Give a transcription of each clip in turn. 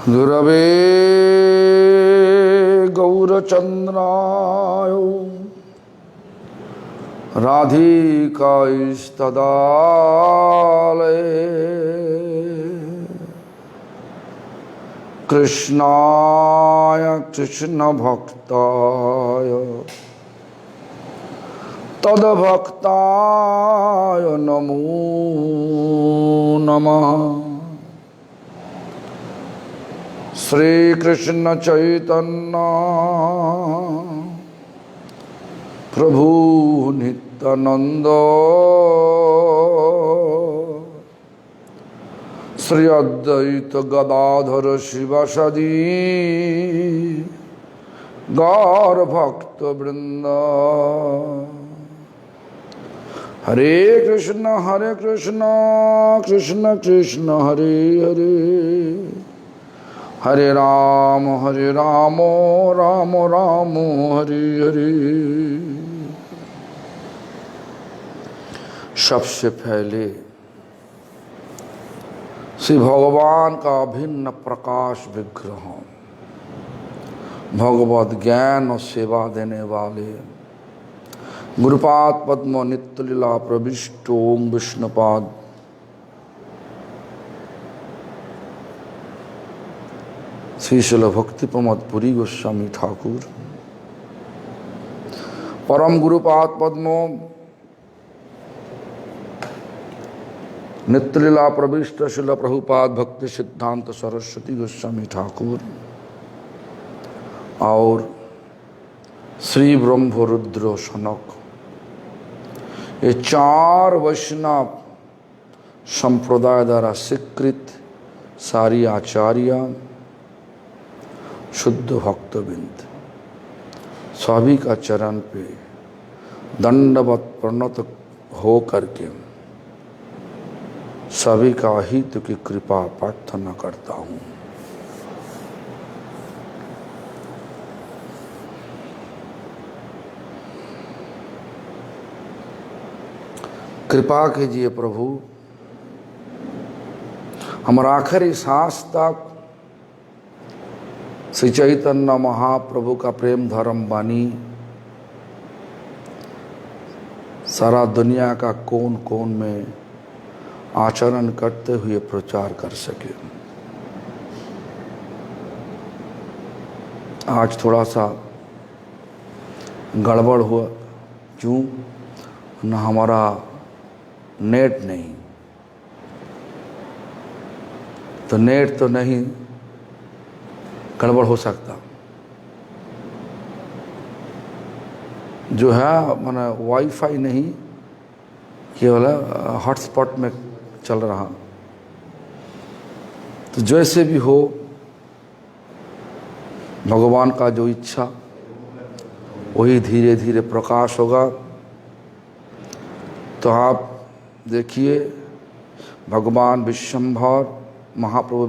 गुरवे गौरचंद्राय राधिकास्तदालये कृष्णाय कृष्णभक्ताय तद्भक्ताय नमो नमः। श्री कृष्ण चैतन्य प्रभु नित्यानंद श्री अद्वैत गदाधर शिवासादि गौर भक्त वृंद। हरे कृष्ण कृष्ण कृष्ण हरे हरे, हरे राम राम राम हरे हरे। सबसे पहले श्री भगवान का अभिन्न प्रकाश विग्रह, भगवत ज्ञान और सेवा देने वाले गुरुपाद पद्म नित्य लीला प्रविष्ट ओम विष्णुपाद श्री शिल भक्ति प्रमोद पुरी गोस्वामी ठाकुर, परम गुरुपाद पद्म नित्य लीला प्रविष्ट शिल प्रभुपाद भक्ति सिद्धांत सरस्वती गोस्वामी ठाकुर और श्री ब्रह्म रुद्र सनक, ये चार वैष्णव संप्रदाय द्वारा स्वीकृत सारी आचार्य शुद्ध भक्तबिंद सभी का चरण पे दंडवत प्रणत हो करके सभी का हित की कृपा प्रार्थना करता हूँ। कृपा कीजिए प्रभु, हम आखिरी सांस तक श्री चैतन्य महाप्रभु का प्रेम धर्म वाणी सारा दुनिया का कोन कोन में आचरण करते हुए प्रचार कर सके। आज थोड़ा सा गड़बड़ हुआ, क्यों न हमारा नेट नहीं, तो नेट तो नहीं, गड़बड़ हो सकता जो है, माने वाईफाई नहीं, केवल हॉटस्पॉट में चल रहा। तो जैसे भी हो, भगवान का जो इच्छा वही धीरे धीरे प्रकाश होगा। तो आप देखिए, भगवान विश्वम्भर महाप्रभु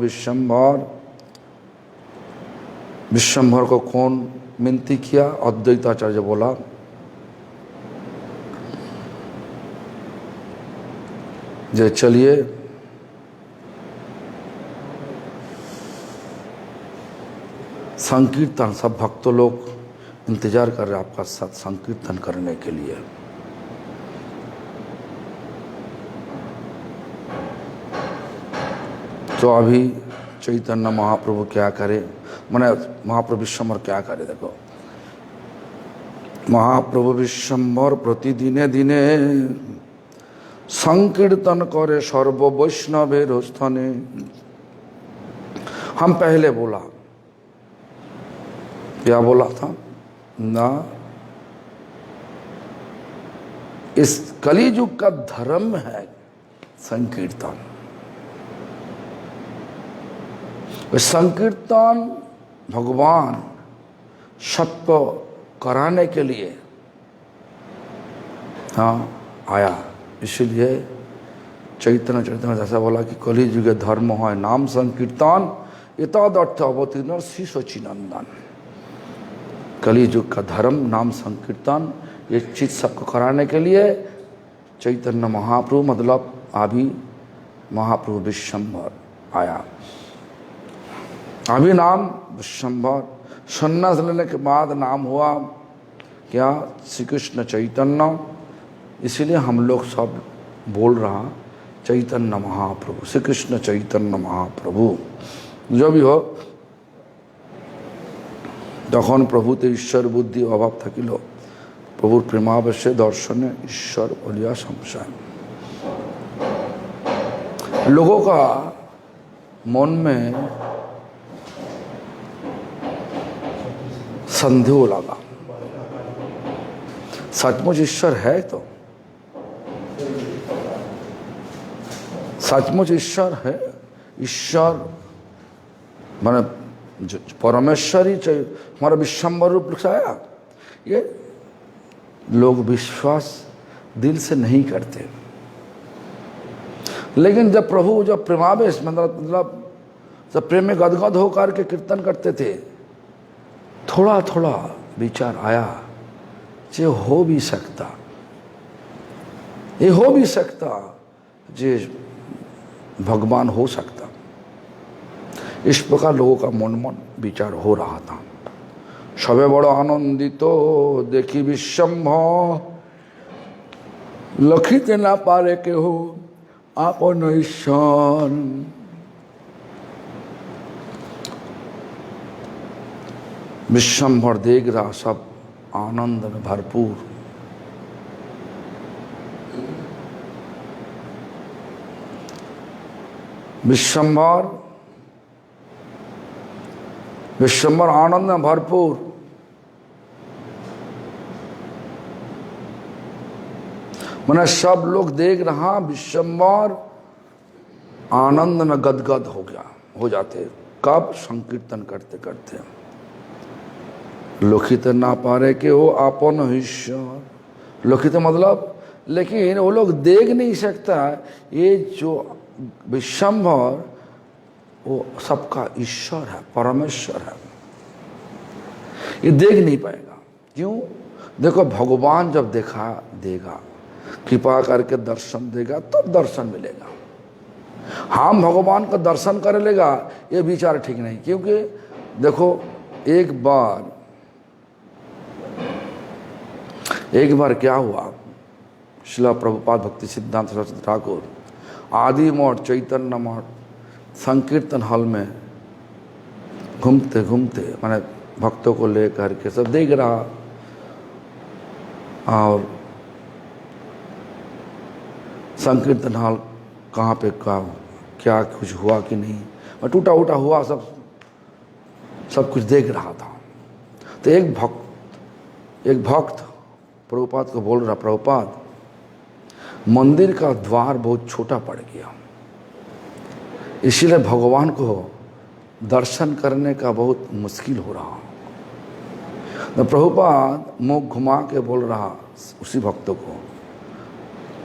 विश्वम्भर को कौन विनती किया? अद्वैताचार्य बोला, जे चलिए संकीर्तन, सब भक्तों लोग इंतजार कर रहे हैं आपका साथ संकीर्तन करने के लिए। तो अभी चैतन्य महाप्रभु क्या करे, माने महाप्रभु विश्वम्भर क्या करे? देखो, महाप्रभु विश्वम्भर प्रतिदिने दिने संकीर्तन करे सर्व वैष्णवेर स्थाने। हम पहले बोला, क्या बोला था ना, इस कलियुग का धर्म है संकीर्तन। संकीर्तन भगवान सत्य कराने के लिए आया, इसलिए चैतन्य चैतन्य जैसा बोला कि कलियुग धर्म है नाम संकीर्तन, इतदर्थ अवतीर्ण श्री सच्चिदानंद। कलियुग का धर्म नाम संकीर्तन, ये चीज सबको कराने के लिए चैतन्य महाप्रभु, मतलब अभी महाप्रभु विश्वम्भर आया। अभी नाम विश्वंभर, सन्यास लेने के बाद नाम हुआ क्या? श्री कृष्ण चैतन्य। इसीलिए हम लोग सब बोल रहा चैतन्य महाप्रभु, श्री कृष्ण चैतन्य महाप्रभु। जो भी हो, তখন প্রভুতে ঈশ্বর বুদ্ধি অভাব থাকিল, প্রভুর প্রেমাবেশে দর্শনে ঈশ্বর বলিয়া সংশয়। लोगों का मन में संदेह लगा, सचमुच ईश्वर है? तो सचमुच ईश्वर है? ईश्वर माने परमेश्वर ही चाहिए, हमारा विश्वंभर रूप आया। ये लोग विश्वास दिल से नहीं करते। लेकिन जब प्रभु जब प्रेमावेश मतलब जब प्रेम में गदगद होकर के कीर्तन करते थे, थोड़ा थोड़ा विचार आया, ये हो भी सकता, ये हो भी सकता, जे भगवान हो सकता। इस प्रकार लोगों का मन विचार हो रहा था। सबे बड़ आनंदित देखी विश्वंभर, लखिते ना पारे के हो आपन ईश्वर। विश्वंभर देख रहा, सब आनंद में भरपूर। विश्वंभर आनंद में भरपूर। मैंने सब लोग देख रहा, विश्वंभर आनंद में गदगद हो जाते। कब? संकीर्तन करते करते। लोकित ना पारे के हो आपन ईश्वर। लोकित मतलब, लेकिन वो लोग देख नहीं सकता ये जो विश्वंभर वो सबका ईश्वर है, परमेश्वर है, ये देख नहीं पाएगा। क्यों? देखो, भगवान जब देगा, कृपा करके दर्शन देगा, तब तो दर्शन मिलेगा। हम भगवान का दर्शन कर लेगा, ये विचार ठीक नहीं। क्योंकि देखो, एक बार क्या हुआ, श्रील प्रभुपाद भक्ति सिद्धांत सरस्वती ठाकुर आदि मठ, चैतन्य मठ संकीर्तन हॉल में घूमते घूमते, माने भक्तों को लेकर के सब देख रहा, और संकीर्तन हॉल कहाँ पे क्या कुछ हुआ कि नहीं, और टूटा उटा हुआ सब कुछ देख रहा था। तो एक भक्त प्रभुपाद को बोल रहा, प्रभुपाद मंदिर का द्वार बहुत छोटा पड़ गया, इसीलिए भगवान को दर्शन करने का बहुत मुश्किल हो रहा। तो प्रभुपाद मुख घुमा के बोल रहा उसी भक्तों को,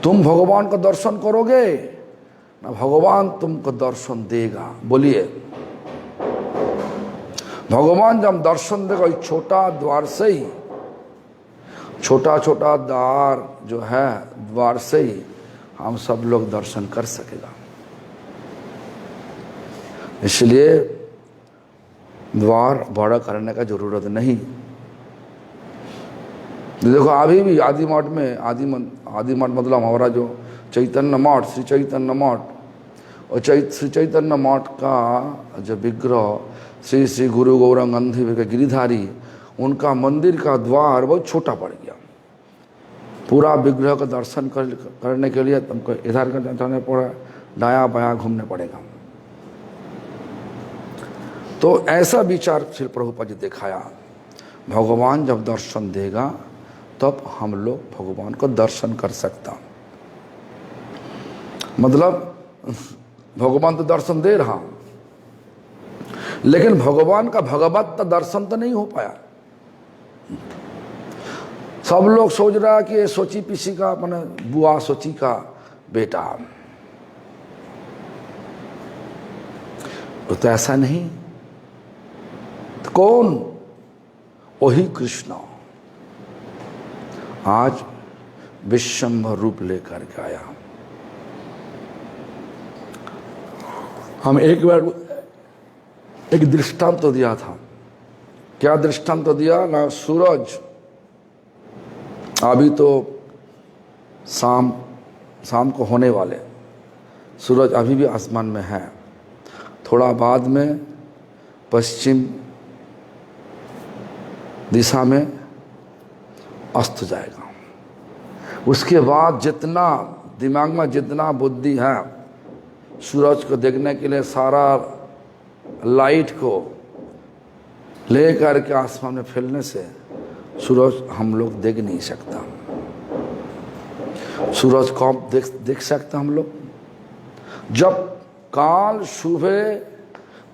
तुम भगवान का दर्शन करोगे ना भगवान तुमको दर्शन देगा। बोलिए, भगवान जब दर्शन देगा, छोटा द्वार से ही, छोटा छोटा द्वार जो है, द्वार से ही हम सब लोग दर्शन कर सकेगा। इसलिए द्वार बड़ा करने का जरूरत नहीं। देखो, अभी भी आदि मठ में, आदि मठ मतलब हमारा जो चैतन्य मठ, श्री चैतन्य मठ, और श्री चैतन्य मठ का जो विग्रह श्री श्री गुरु गौरांग गिरिधारी, उनका मंदिर का द्वार बहुत छोटा पड़ गया। पूरा विग्रह का दर्शन करने के लिए तुमको इधर का जाना पड़ा, दायां बायां घूमने पड़ेगा। तो ऐसा विचार श्री प्रभुपाद जी दिखाया, भगवान जब दर्शन देगा तब हम लोग भगवान को दर्शन कर सकता। मतलब भगवान तो दर्शन दे रहा, लेकिन भगवान का भगवत दर्शन तो नहीं हो पाया। सब लोग सोच रहा कि ये सोची पीसी का, मैंने बुआ सोची का बेटा, तो ऐसा नहीं। तो कौन? वही कृष्ण आज विश्वंभर रूप लेकर के आया। हम एक बार एक दृष्टांत तो दिया था। क्या दृष्टांत तो दिया ना, सूरज अभी तो शाम को होने वाले, सूरज अभी भी आसमान में है, थोड़ा बाद में पश्चिम दिशा में अस्त जाएगा। उसके बाद जितना दिमाग में जितना बुद्धि है सूरज को देखने के लिए, सारा लाइट को ले करके आसमान में फैलने से सूरज हम लोग देख नहीं सकता। सूरज को देख सकते हम लोग जब काल सुबह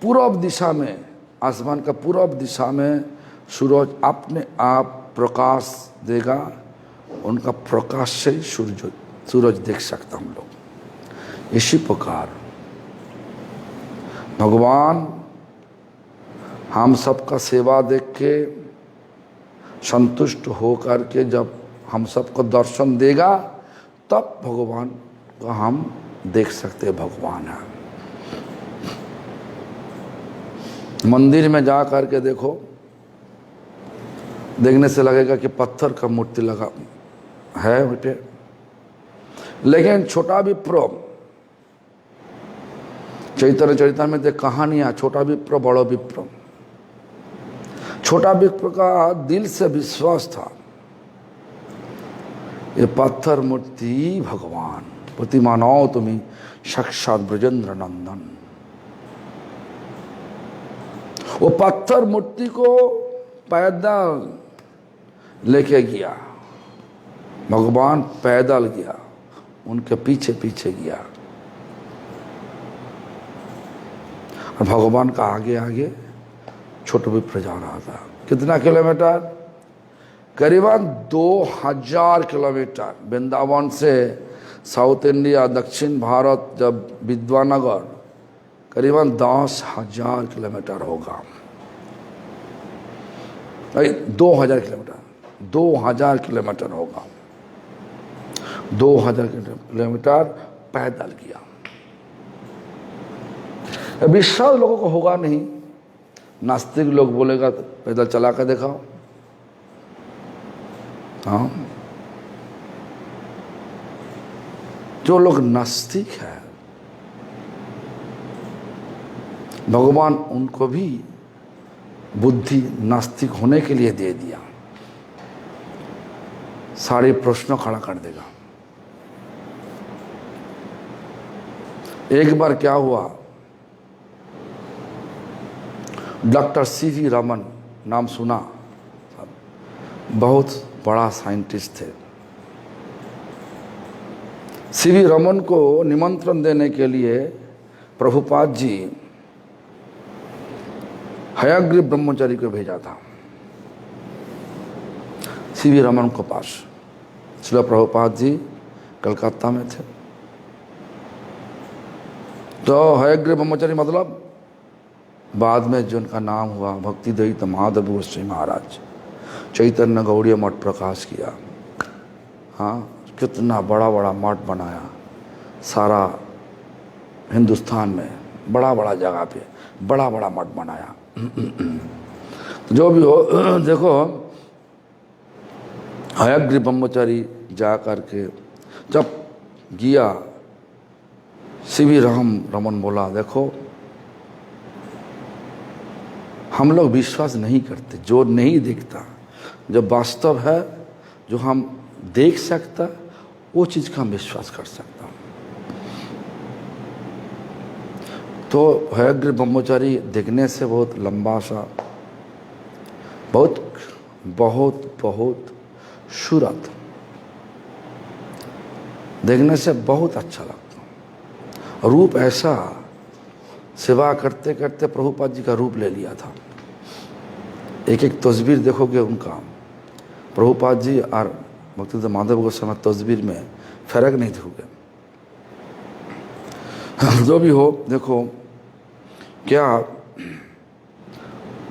पूर्व दिशा में, आसमान का पूर्व दिशा में सूरज अपने आप प्रकाश देगा, उनका प्रकाश से सूरज देख सकता हम लोग। इसी प्रकार भगवान हम सबका सेवा देख के संतुष्ट हो करके जब हम सबको दर्शन देगा, तब भगवान को हम देख सकते हैं भगवान है। मंदिर में जा करके देखो, देखने से लगेगा कि पत्थर का मूर्ति लगा है बेटे, लेकिन छोटा विप्र, चैतन्य चरित्र में देख कहानियां, छोटा विप्र बड़ो विप्र। छोटा विप्र का दिल से विश्वास था ये पत्थर मूर्ति भगवान, प्रतिमानो तुम्हें साक्षात ब्रजेंद्र नंदन। वो पत्थर मूर्ति को पैदल लेके गया, भगवान पैदल गया, उनके पीछे पीछे गया, और भगवान का आगे आगे छोटा विप्र जा रहा था। कितना किलोमीटर? करीबन 2000 किलोमीटर। वृंदावन से साउथ इंडिया, दक्षिण भारत, जब विद्वानगर, करीबन 10,000 किलोमीटर होगा। 2000 किलोमीटर, 2000 किलोमीटर होगा। 2000 किलोमीटर पैदल किया। विश्वास लोगों को होगा नहीं, नास्तिक लोग बोलेगा तो पैदल चला कर दिखाओ। हाँ, जो लोग नास्तिक है भगवान उनको भी बुद्धि नास्तिक होने के लिए दे दिया, सारे प्रश्न खड़ा कर देगा। एक बार क्या हुआ, डॉक्टर सीवी रमन नाम सुना, बहुत बड़ा साइंटिस्ट थे। सीवी रमन को निमंत्रण देने के लिए प्रभुपाद जी हयग्रीव ब्रह्मचारी को भेजा था सीवी रमन को पास। श्रील प्रभुपाद जी कलकत्ता में थे, तो हयग्रीव ब्रह्मचारी मतलब बाद में जो उनका नाम हुआ भक्ति द्वैत माधव गोस्वामी महाराज, चैतन्य गौड़ीय मठ प्रकाश किया। हाँ, कितना बड़ा बड़ा मठ बनाया, सारा हिंदुस्तान में बड़ा बड़ा जगह पे बड़ा बड़ा मठ बनाया। जो भी हो, देखो हयग्रीव ब्रह्मचारी जा करके जब गया, सीवी रमन बोला, देखो हम लोग विश्वास नहीं करते जो नहीं दिखता, जो वास्तव है, जो हम देख सकता, वो चीज़ का हम विश्वास कर सकता। तो हयग्रीव ब्रह्मचारी देखने से बहुत लंबा सा, बहुत बहुत बहुत सूरत, देखने से बहुत अच्छा लगता। रूप ऐसा, सेवा करते करते प्रभुपाद जी का रूप ले लिया था। एक एक तस्वीर देखोगे उनका, प्रभुपाद जी और भक्ति माधव गोस्वामी तस्वीर में फर्क नहीं देखोगे। जो भी हो, देखो क्या,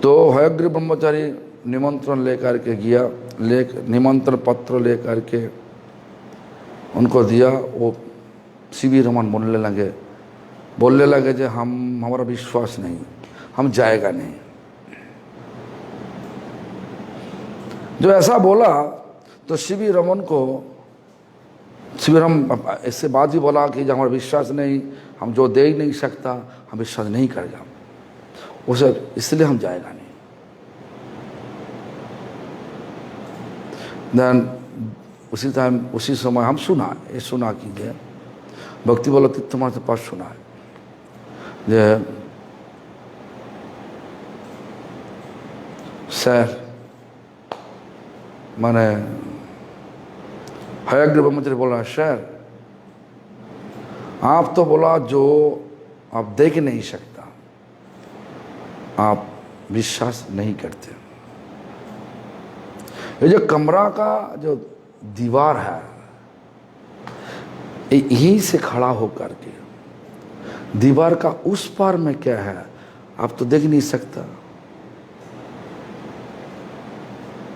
तो हयग्रीव ब्रह्मचारी निमंत्रण लेकर के गया, निमंत्रण पत्र लेकर के उनको दिया। वो सीवी रमन बोलने लगे, बोलने लगे जो हमारा विश्वास नहीं, हम जाएगा नहीं। जो ऐसा बोला तो सीवी रमन को इससे बाद ही बोला कि जब हमारा विश्वास नहीं, हम जो दे ही नहीं सकता, हम विश्वास नहीं करेगा उसे, इसलिए हम जाएगा नहीं। देन उसी समय हम सुना कीजिए, भक्ति बोला कि तुम्हारे पास सुना है जे सर मैंने हयग्रीव ब्रह्मचारी बोल रहा है, सर आप तो बोला जो आप देख नहीं सकता, आप विश्वास नहीं करते। ये जो कमरा का जो दीवार है, यहीं से खड़ा होकर के दीवार का उस पार में क्या है आप तो देख नहीं सकता।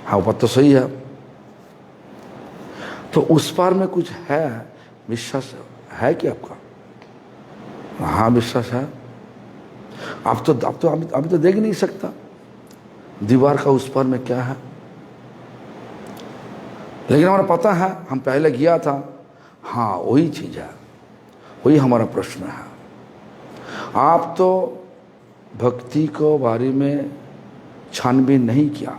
हाँ बात तो सही है, तो उस पार में कुछ है, विश्वास है कि आपका? हाँ विश्वास है। आप तो अभी तो देख नहीं सकता दीवार का उस पार में क्या है, लेकिन हमारा पता है, हम पहले गया था। हाँ वही चीज है, वही हमारा प्रश्न है। आप तो भक्ति को बारे में छानबीन नहीं किया।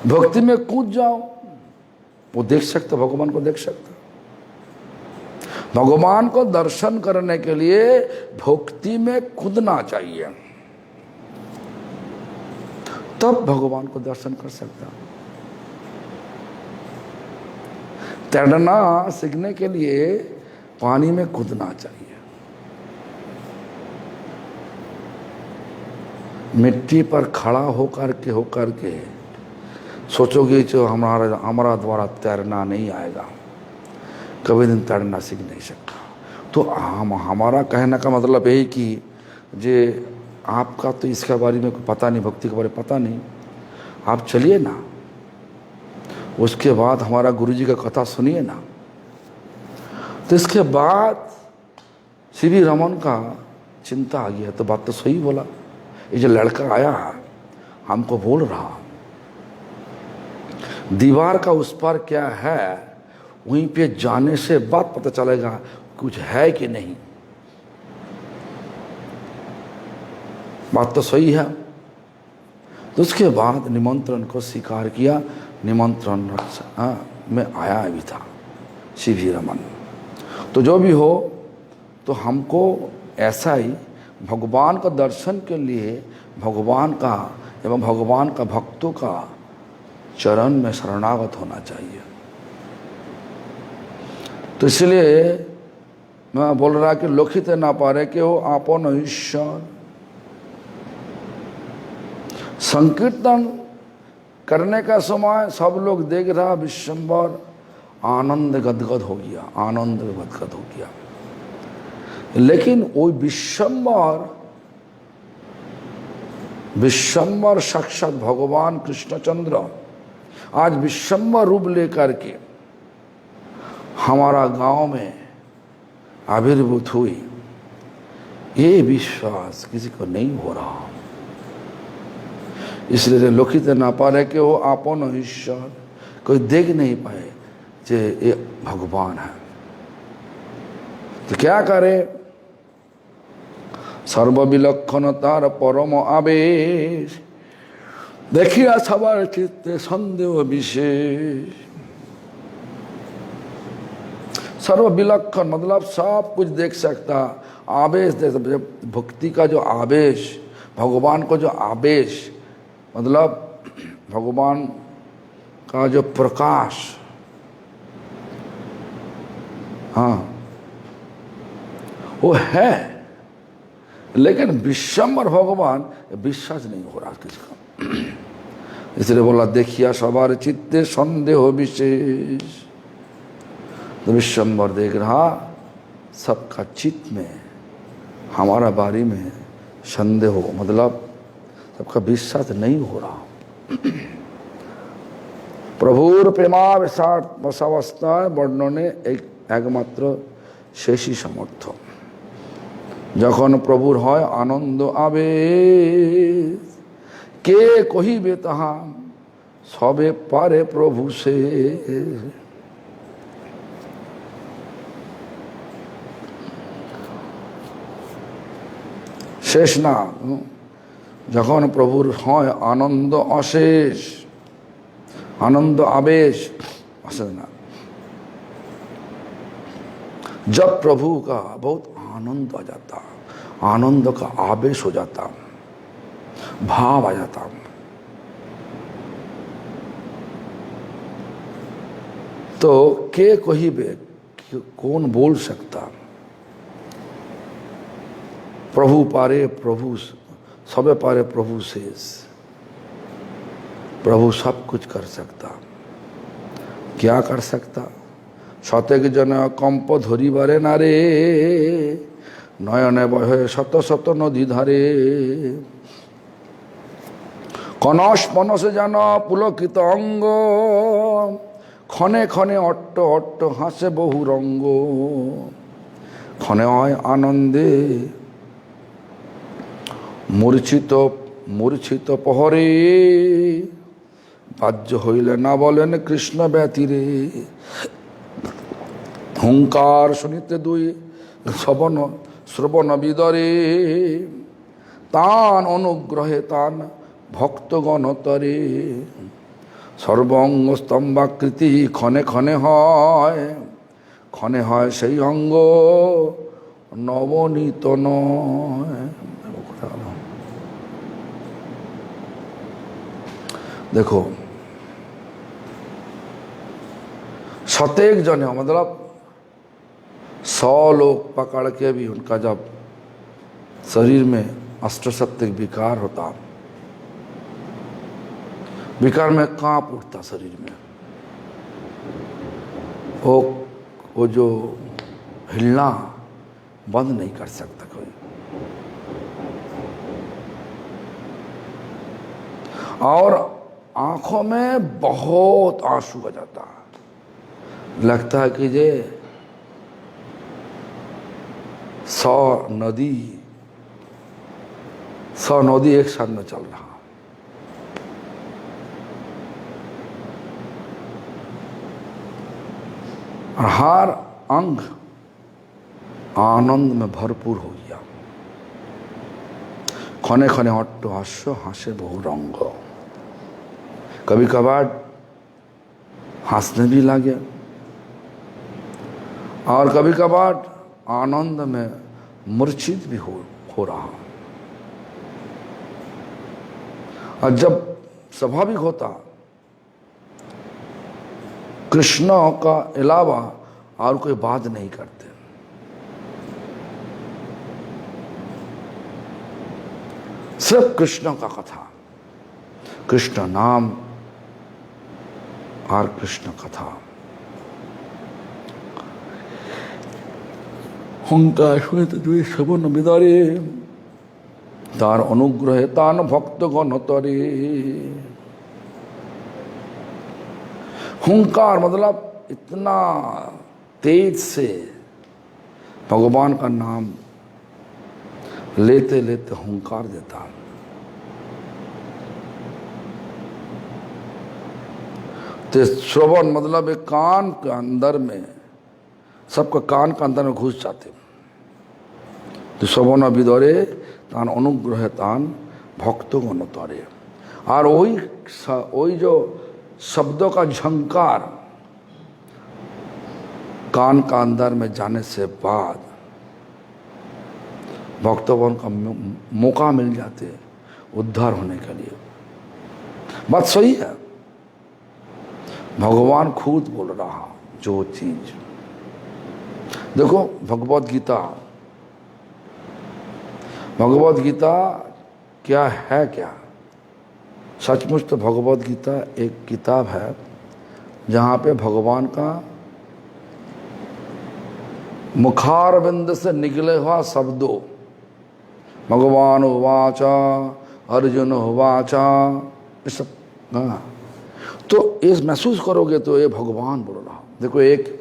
भक्ति में कूद जाओ, वो देख सकते, भगवान को देख सकते। भगवान को दर्शन करने के लिए भक्ति में कूदना चाहिए, तब भगवान को दर्शन कर सकता। तैरना सीखने के लिए पानी में कूदना चाहिए। मिट्टी पर खड़ा होकर के सोचोगे जो हमारा द्वारा तैरना नहीं आएगा, कभी दिन तैरना सीख नहीं सकता। तो हमारा कहने का मतलब यही कि जे आपका तो इसके बारे में कोई पता नहीं, भक्ति के बारे में पता नहीं, आप चलिए ना, उसके बाद हमारा गुरुजी का कथा सुनिए ना। तो इसके बाद सीवी रमन का चिंता आ गया, तो बात तो सही बोला, ये जो लड़का आया हमको बोल रहा दीवार का उस पार क्या है, वहीं पे जाने से बात पता चलेगा कुछ है कि नहीं। बात तो सही है। तो उसके बाद निमंत्रण को स्वीकार किया, निमंत्रण में आया भी था सीवी रमन। तो जो भी हो, तो हमको ऐसा ही भगवान का दर्शन के लिए भगवान का एवं भगवान का भक्तों का चरण में शरणागत होना चाहिए। तो इसलिए मैं बोल रहा कि लोखित ना पारे कि हो आपन ईश्वर। संकीर्तन करने का समय सब लोग देख रहा, विश्वम्भर आनंद गदगद हो गया, आनंद गदगद हो गया। लेकिन वो विश्वम्भर साक्षात भगवान कृष्णचंद्र आज विश्वम्भर रूप लेकर के हमारा गांव में आविर्भूत हुई, ये विश्वास किसी को नहीं हो रहा। इसलिए लोकित ना पा रहे कि वो आपन ईश्वर, कोई देख नहीं पाए जे ये भगवान है। तो क्या करे, सर्वविलक्षणतार परम आवेश देखिया सवार चित्ते संदेह विशेष। सर्वविलक्षण मतलब सब कुछ देख सकता, आवेश देख सकता। भक्ति का जो आवेश, भगवान को जो आवेश मतलब भगवान का जो प्रकाश, हाँ वो है, लेकिन विश्वम्भर भगवान विश्वास नहीं हो रहा किसका। इसलिए बोला देखिया सवार चित्ते संदेह विशेष। तो विश्वम्भर देख रहा सबका चित्त में हमारा बारे में संदेह हो, मतलब सबका विश्वास नहीं हो रहा। প্রভুর প্রেমাবসাবস্থায় বর্ণনে একমাত্র শেষই সমর্থ। যখন প্রভুর হয় আনন্দ আবেশ, কে কহিবে তাহা সবে পারে প্রভু সে। শেষ না, যখন প্রভুর হয় আনন্দ অশেষ, आनंद आवेश ना, जब प्रभु का बहुत आनंद आ जाता, आनंद का आवेश हो जाता, भाव आ जाता, तो के कहिबे, कौन बोल सकता। प्रभु पारे प्रभु सबे पारे प्रभु शेष। प्रभु सब कुछ कर सकता। क्या कर सकता? शतेक जन कंप धरिबारे नारे, नयने बहे शत शत नदी धारे। कनस मनसे जान पुलकित अंग, क्षणे क्षणे अट्ट अट्ट हासे बहु रंग। क्षणे হয় आनंदे मूर्छित मूर्छित पहरे, बाह्य हইলে ना बोलेन कृष्ण ব্যতিরে। হুঙ্কার শুনিতে দুই শ্রবণ শ্রবণ বিদরে, তান অনুগ্রহে তান ভক্তগণ তরে। সর্বঙ্গ স্তম্ভাকৃতি ক্ষণে ক্ষণে হয়, ক্ষণে হয় সেই অঙ্গ নবনীত নয়। देखो शतेक जने मतलब 100 लोग पकड़ के भी उनका जब शरीर में अष्टसत्विक विकार होता, विकार में कांप उठता शरीर में, वो जो हिलना बंद नहीं कर सकता कोई। और आंखों में बहुत आंसू आ जाता, लगता है कि ये 100 नदी एक साथ में चल रहा। और हर अंग आनंद में भरपूर हो गया। क्षणे क्षणे अट्ट हास्य हासे बहु रंग। कभी कभार हंसने भी लगे और कभी कभार आनंद में मूर्छित भी हो रहा। और जब स्वाभाविक होता, कृष्ण का अलावा और कोई बात नहीं करते। सिर्फ कृष्ण का कथा, कृष्ण नाम और कृष्ण कथा। হুঙ্কার শুনিতে দুই শ্রবণ বিদরে, तार अनुग्रहे तान भक्तगण तरे। हुंकार मतलब इतना तेज से भगवान का नाम लेते लेते हुंकार देता। तो श्रवण मतलब एक कान के अंदर में, सबका कान के अंदर में घुस जाते। तो श्रवण विदरे तान अनुग्रह तान भक्तगण तरे। और वही जो शब्दों का झंकार कान का अंदर में जाने से बाद भक्तगण का मौका मिल जाते उद्धार होने के लिए। बात सही है, भगवान खुद बोल रहा जो चीज। देखो भगवत गीता, भगवत गीता क्या है? क्या सचमुच तो भगवत गीता एक किताब है जहाँ पे भगवान का मुखारविंद से निकले हुआ शब्दों, भगवान उवाचा अर्जुन उवाचा, ये सब तो ये महसूस करोगे तो ये भगवान बोल रहा। देखो एक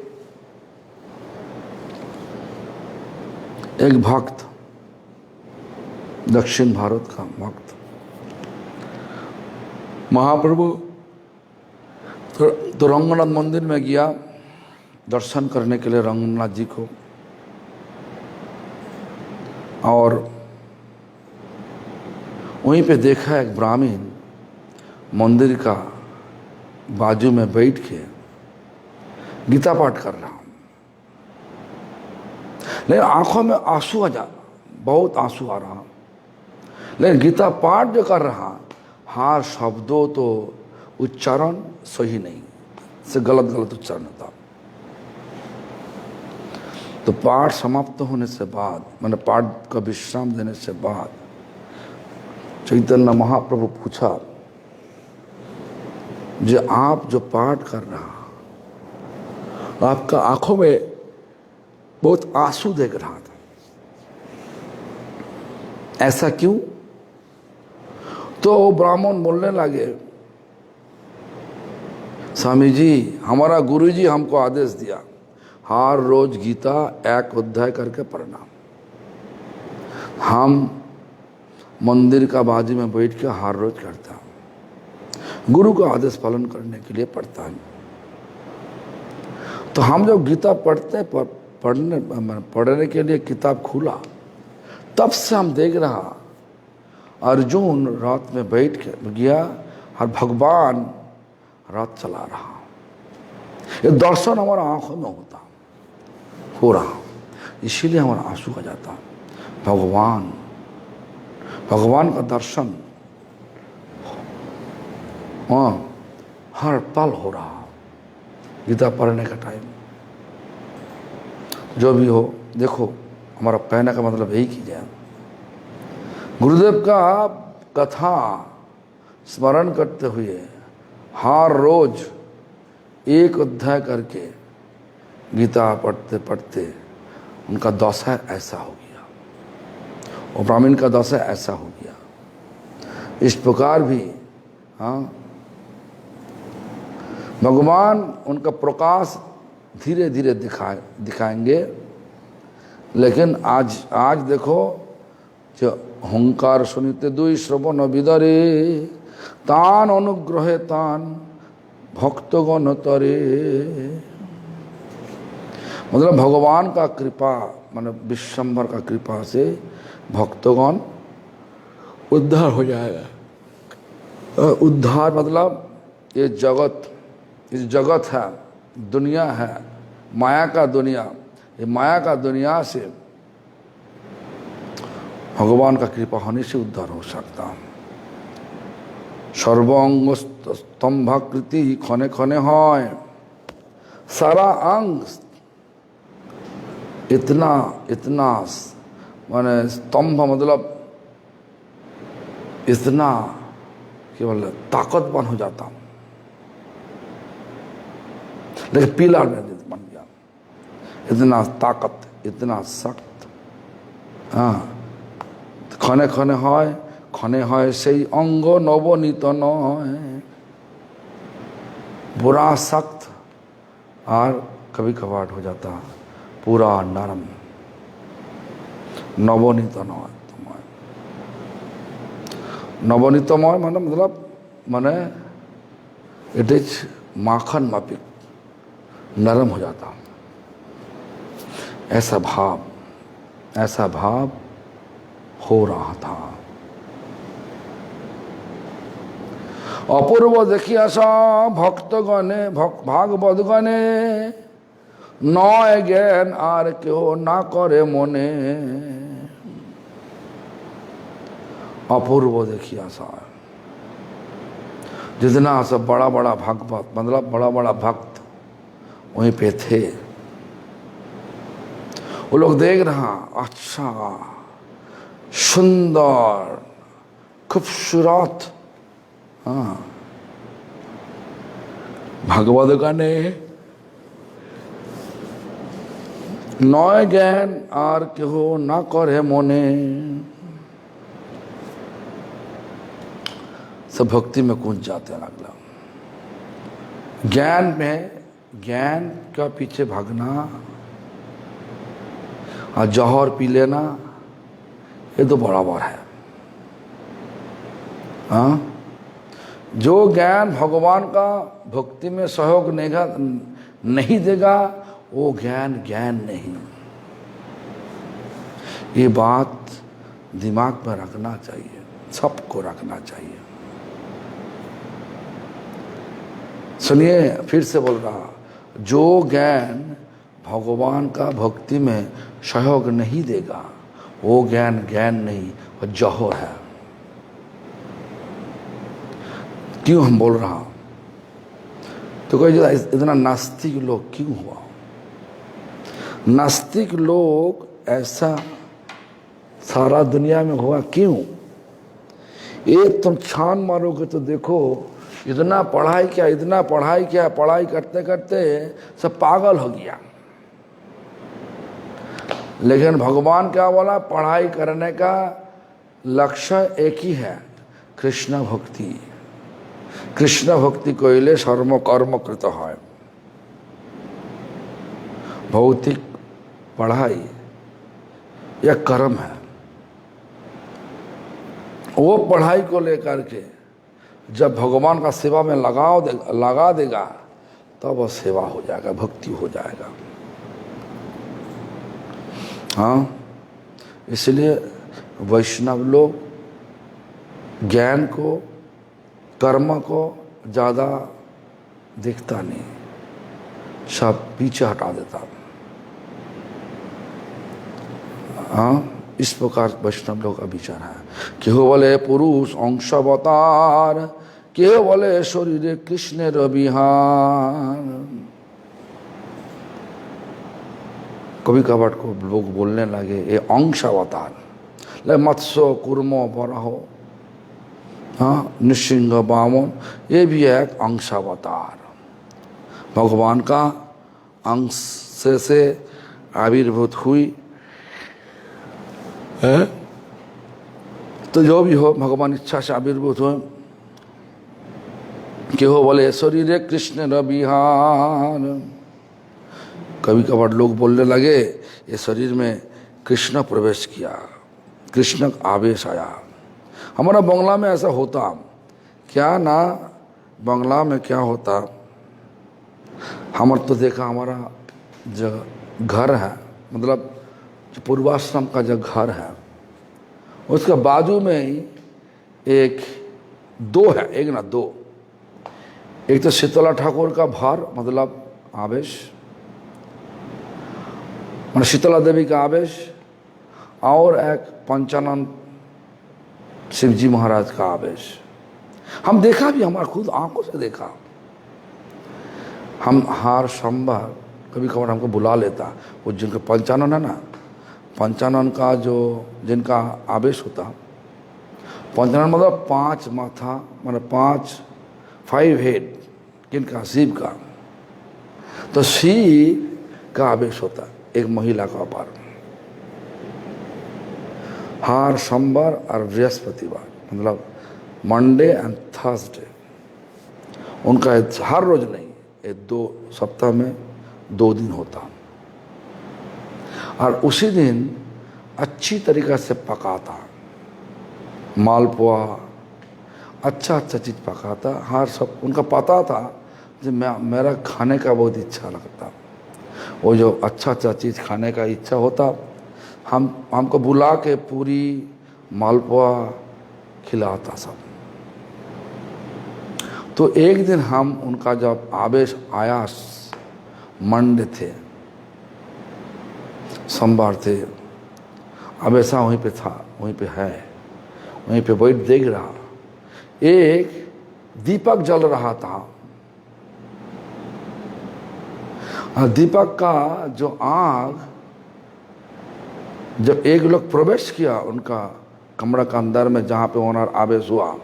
भक्त, दक्षिण भारत का भक्त महाप्रभु तो रंगनाथ मंदिर में गया दर्शन करने के लिए रंगनाथ जी को, और वहीं पे देखा एक ब्राह्मण मंदिर का बाजू में बैठ के गीता पाठ कर रहा, लेकिन आंखों में आंसू आ जा, बहुत आंसू आ रहा, लेकिन गीता पाठ जो कर रहा, हर शब्दों तो उच्चारण सही नहीं, से गलत उच्चारण था। तो पाठ समाप्त होने से बाद, मैंने पाठ का विश्राम देने से बाद चैतन्य महाप्रभु पूछा, जो आप जो पाठ कर रहा, आपका आंखों में बहुत आंसू देख रहा था, ऐसा क्यों? तो ब्राह्मण बोलने लगे, स्वामी जी, हमारा गुरुजी हमको आदेश दिया हर रोज गीता एक अध्याय करके पढ़ना। हम मंदिर का बाजू में बैठ के हर रोज करता, गुरु का आदेश पालन करने के लिए पढ़ता है। तो हम जब गीता पढ़ने के लिए किताब खुला, तब से हम देख रहा अर्जुन रात में बैठ के गया और भगवान रात चला रहा। ये दर्शन हमारा आंखों में हो रहा, इसीलिए हमारा आंसू आ जाता। भगवान का दर्शन हर पल हो रहा गीता पढ़ने का टाइम। जो भी हो, देखो हमारा कहने का मतलब यही कीजिए, गुरुदेव का कथा स्मरण करते हुए हर रोज एक अध्याय करके गीता पढ़ते पढ़ते उनका दशा ऐसा हो गया, और ब्राह्मण का दशा ऐसा हो गया। इस प्रकार भी भगवान उनका प्रकाश धीरे धीरे दिखाएंगे। लेकिन आज देखो, जो हुंकार सुनिते दुई श्रवण विदरे तान अनुग्रहे तान भक्तगण तरे। मतलब भगवान का कृपा, मतलब विश्वम्भर का कृपा से भक्तगण उद्धार हो जाएगा। उद्धार मतलब ये जगत है, दुनिया है, माया का दुनिया, ये माया का दुनिया से भगवान का कृपा होने से उद्धार हो सकता। सर्वांग स्तंभाकृति खने खने है, सारा अंग इतना माने स्तंभ मतलब इतना केवल ताकतवान हो जाता, लेकिन पीला बन गया, इतना ताकत, इतना सख्त। खने হয় সেই অঙ্গ নবনীত নয়, बुरा सख्त और कभी कभार हो जाता पूरा नरम, नवनीतमय माने इट इज माखन मापिक, नरम हो जाता। ऐसा भाव हो रहा था। অপূর্ব দেখিয়াছা ভক্তগণে ভাগবতগণে, নয় জ্ঞান আর কেউ না করে মনে। अपूर्व देखियासा, जितना सब बड़ा बड़ा भागवत मतलब बड़ा बड़ा भक्त वहीं पे थे, वो लोग देख रहा, अच्छा सुंदर खूबसूरत भागवत गाने, नय ज्ञान और केह ना करे मने। सब भक्ति में कूद जाते लगला। ज्ञान में, ज्ञान का पीछे भागना और जौहर पी लेना, ये तो बराबर है। हाँ, जो ज्ञान भगवान का भक्ति में सहयोग नहीं देगा वो ज्ञान ज्ञान नहीं। ये बात दिमाग में रखना चाहिए, सबको रखना चाहिए। सुनिए, फिर से बोल रहा, जो ज्ञान भगवान का भक्ति में सहयोग नहीं देगा वो ज्ञान ज्ञान नहीं, वो जौहर है। क्यों हम बोल रहा, तो कोई इतना नास्तिक लोग क्यों हुआ? नास्तिक लोग ऐसा सारा दुनिया में हुआ क्यों? एक तुम छान मारोगे तो देखो, इतना पढ़ाई किया, इतना पढ़ाई किया, पढ़ाई करते करते सब पागल हो गया। लेकिन भगवान क्या बोला? पढ़ाई करने का लक्ष्य एक ही है, कृष्ण भक्ति। कृष्ण भक्ति कइले सर्व कर्म कृत है। भौतिक पढ़ाई यह कर्म है। वो पढ़ाई को लेकर के जब भगवान का सेवा में लगा देगा तब वह सेवा हो जाएगा, भक्ति हो जाएगा। हाँ, इसलिए वैष्णव लोग ज्ञान को, कर्म को ज़्यादा देखता नहीं, सब पीछे हटा देता। हाँ, इस प्रकार वैष्णव लोग का विचार है। केहो बोले पुरुष अंश अवतार, केहो बोले शरीर कृष्ण रविहान। कभी कभार को लोग बोलने लगे ये अंश अवतार, ले मत्स्य कुर्मो बराहो, हाँ, नृसिंह वामन, ये भी है एक अंश अवतार। भगवान का अंश से आविर्भूत हुई है, तो जो भी हो भगवान इच्छा से आविर्भूत हो। कि हो बोले शरीर कृष्ण रविहान। कभी कभार लोग बोलने लगे ये शरीर में कृष्ण प्रवेश किया, कृष्ण आवेश आया। हमारा बंगला में ऐसा होता क्या ना, बंगला में क्या होता, हमारा तो देखा, हमारा जो घर है, मतलब जो पूर्वाश्रम का जो घर है उसके बाजू में ही एक दो है, एक ना दो, एक तो शीतला ठाकुर का भार मतलब आवेश, मतलब शीतला देवी का आवेश, और एक पंचानंद शिवजी महाराज का आवेश। हम देखा भी, हमारा खुद आंखों से देखा। हम हर सोमवार कभी कभार हमको बुला लेता, वो जिनका पंचानन है ना, पंचानन का जो जिनका आवेश होता, पंचानन मतलब 5 माथा, मतलब 5 हेड, किनका? शिव का। तो शिव का आवेश होता एक महिला का पार, हर सोमवार और बृहस्पतिवार, मतलब मंडे एंड थर्सडे उनका, हर रोज नहीं, 2 सप्ताह में 2 दिन होता। और उसी दिन अच्छी तरीक़ा से पकाता, मालपुआ, अच्छा चीज़ पकाता। हर सब उनका पता था जो मेरा खाने का बहुत इच्छा लगता, वो जो अच्छा चीज़ खाने का इच्छा होता, हमको बुला के पूरी मालपुआ खिलाता सब। तो एक दिन हम उनका जब आवेश आया, मंडे थे, सोमवार थे, आवेशा वहीं पे था, वहीं पे है, वहीं पे बैठ देख रहा, एक दीपक जल रहा था। दीपक का जो आग, जब एक लोग प्रवेश किया उनका कमरा का अंदर में, जहाँ पे ओनर आवेश हुआ,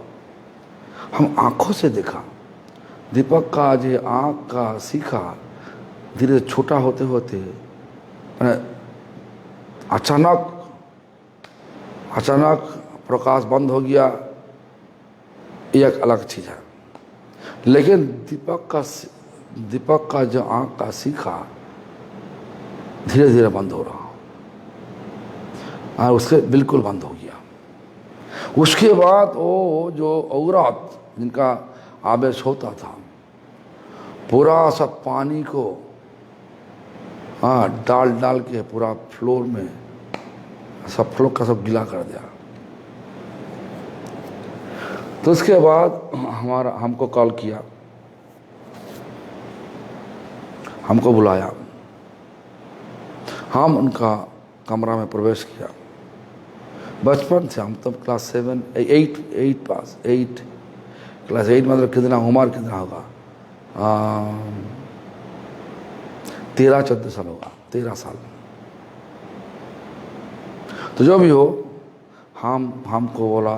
हम आंखों से देखा दीपक का जो आँख का सीखा धीरे छोटा होते होते अचानक प्रकाश बंद हो गया। एक अलग चीज़ है, लेकिन दीपक का दीपक का जो आँख का सीखा धीरे धीरे बंद हो रहा और उसके बिल्कुल बंद हो गया। उसके बाद वो जो औरत जिनका आवेश होता था पूरा सब पानी को डाल डाल के पूरा फ्लोर में सब फ्लोर का सब गीला कर दिया। तो उसके बाद हमको कॉल किया, हमको बुलाया, हम उनका कमरा में प्रवेश किया। बचपन से हम तब क्लास 8 पास, क्लास 8 मतलब कितना उम्र कितना होगा, 13-14 साल होगा, 13 साल। तो जो भी हो हमको बोला,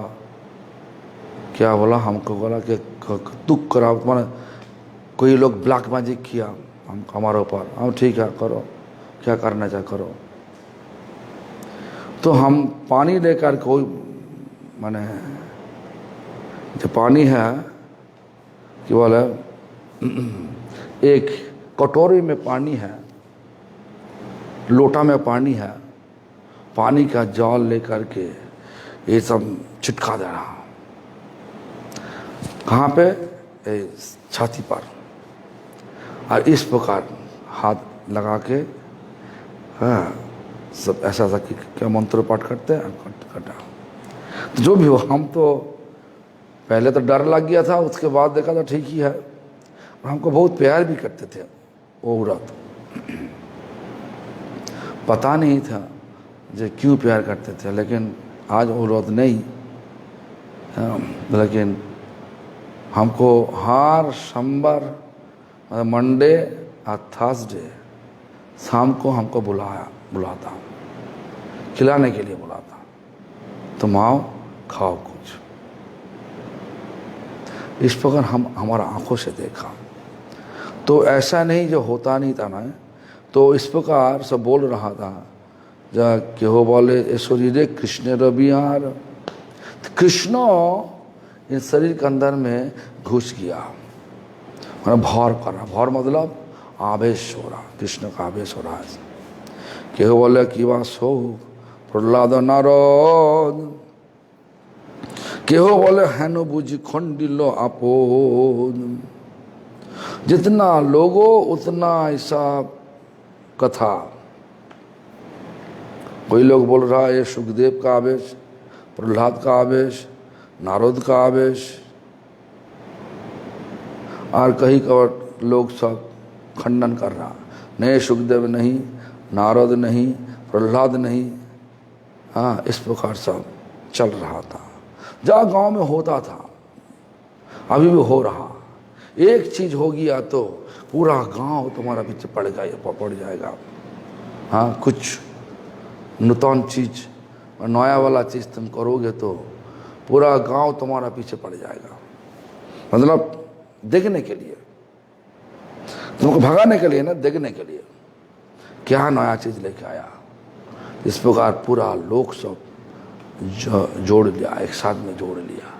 क्या बोला, हमको बोला कि तुक करा, मैंने कोई लोग ब्लैक मैजिक किया हमारे ऊपर। हम ठीक है करो, क्या करना चाहे करो। तो हम पानी लेकर कोई माने जो पानी है कि बोले एक कटोरी में पानी है, लोटा में पानी है, पानी का जाल लेकर के ये सब छिटका दे रहा। कहाँ पे? छाती पर। और इस प्रकार हाथ लगा के सब ऐसा कि क्या मंत्र पाठ करते हैं, कटा। तो जो भी हो, हम तो पहले तो डर लग गया था, उसके बाद देखा तो ठीक ही है। और हमको बहुत प्यार भी करते थे वो औरत। पता नहीं था जो क्यों प्यार करते थे, लेकिन आज वो औरत नहीं, लेकिन हमको हर सोमवार, मंडे और थर्सडे शाम को हमको बुलाता, खिलाने के लिए बुलाता, तुम आओ खाओ कुछ। इस प्रकार हमारा आंखों से देखा। तो ऐसा नहीं जो होता नहीं था ना, तो इस प्रकार सब बोल रहा था कि हो बोले शरीर कृष्ण रवियार, कृष्ण इस शरीर के अंदर में घुस गया, मतलब भौर कर रहा। भौर मतलब आवेश हो रहा, कृष्ण का आवेश हो रहा है। के बोले कि वास हो प्रहलाद नारद, केहो बोले हेनो बुझी खंडिलो आपोद। जितना लोगो उतना ऐसा कथा। कोई लोग बोल रहा है ये सुखदेव का आवेश, प्रहलाद का आवेश, नारद का आवेश, और कहीं का लोग सब खंडन कर रहा, नहीं सुखदेव नहीं, नारद नहीं, प्रहलाद नहीं। हाँ, इस प्रकार सब चल रहा था। जहाँ गांव में होता था, अभी भी हो रहा। एक चीज हो गया तो पूरा गांव तुम्हारा पीछे पड़ जाएगा। हाँ, कुछ नूतन चीज और नया वाला चीज तुम करोगे तो पूरा गांव तुम्हारा पीछे पड़ जाएगा। मतलब देखने के लिए, तुमको भगाने के लिए ना, देखने के लिए क्या नया चीज लेके आया। इस प्रकार पूरा लोक सब जोड़ लिया, एक साथ में जोड़ लिया।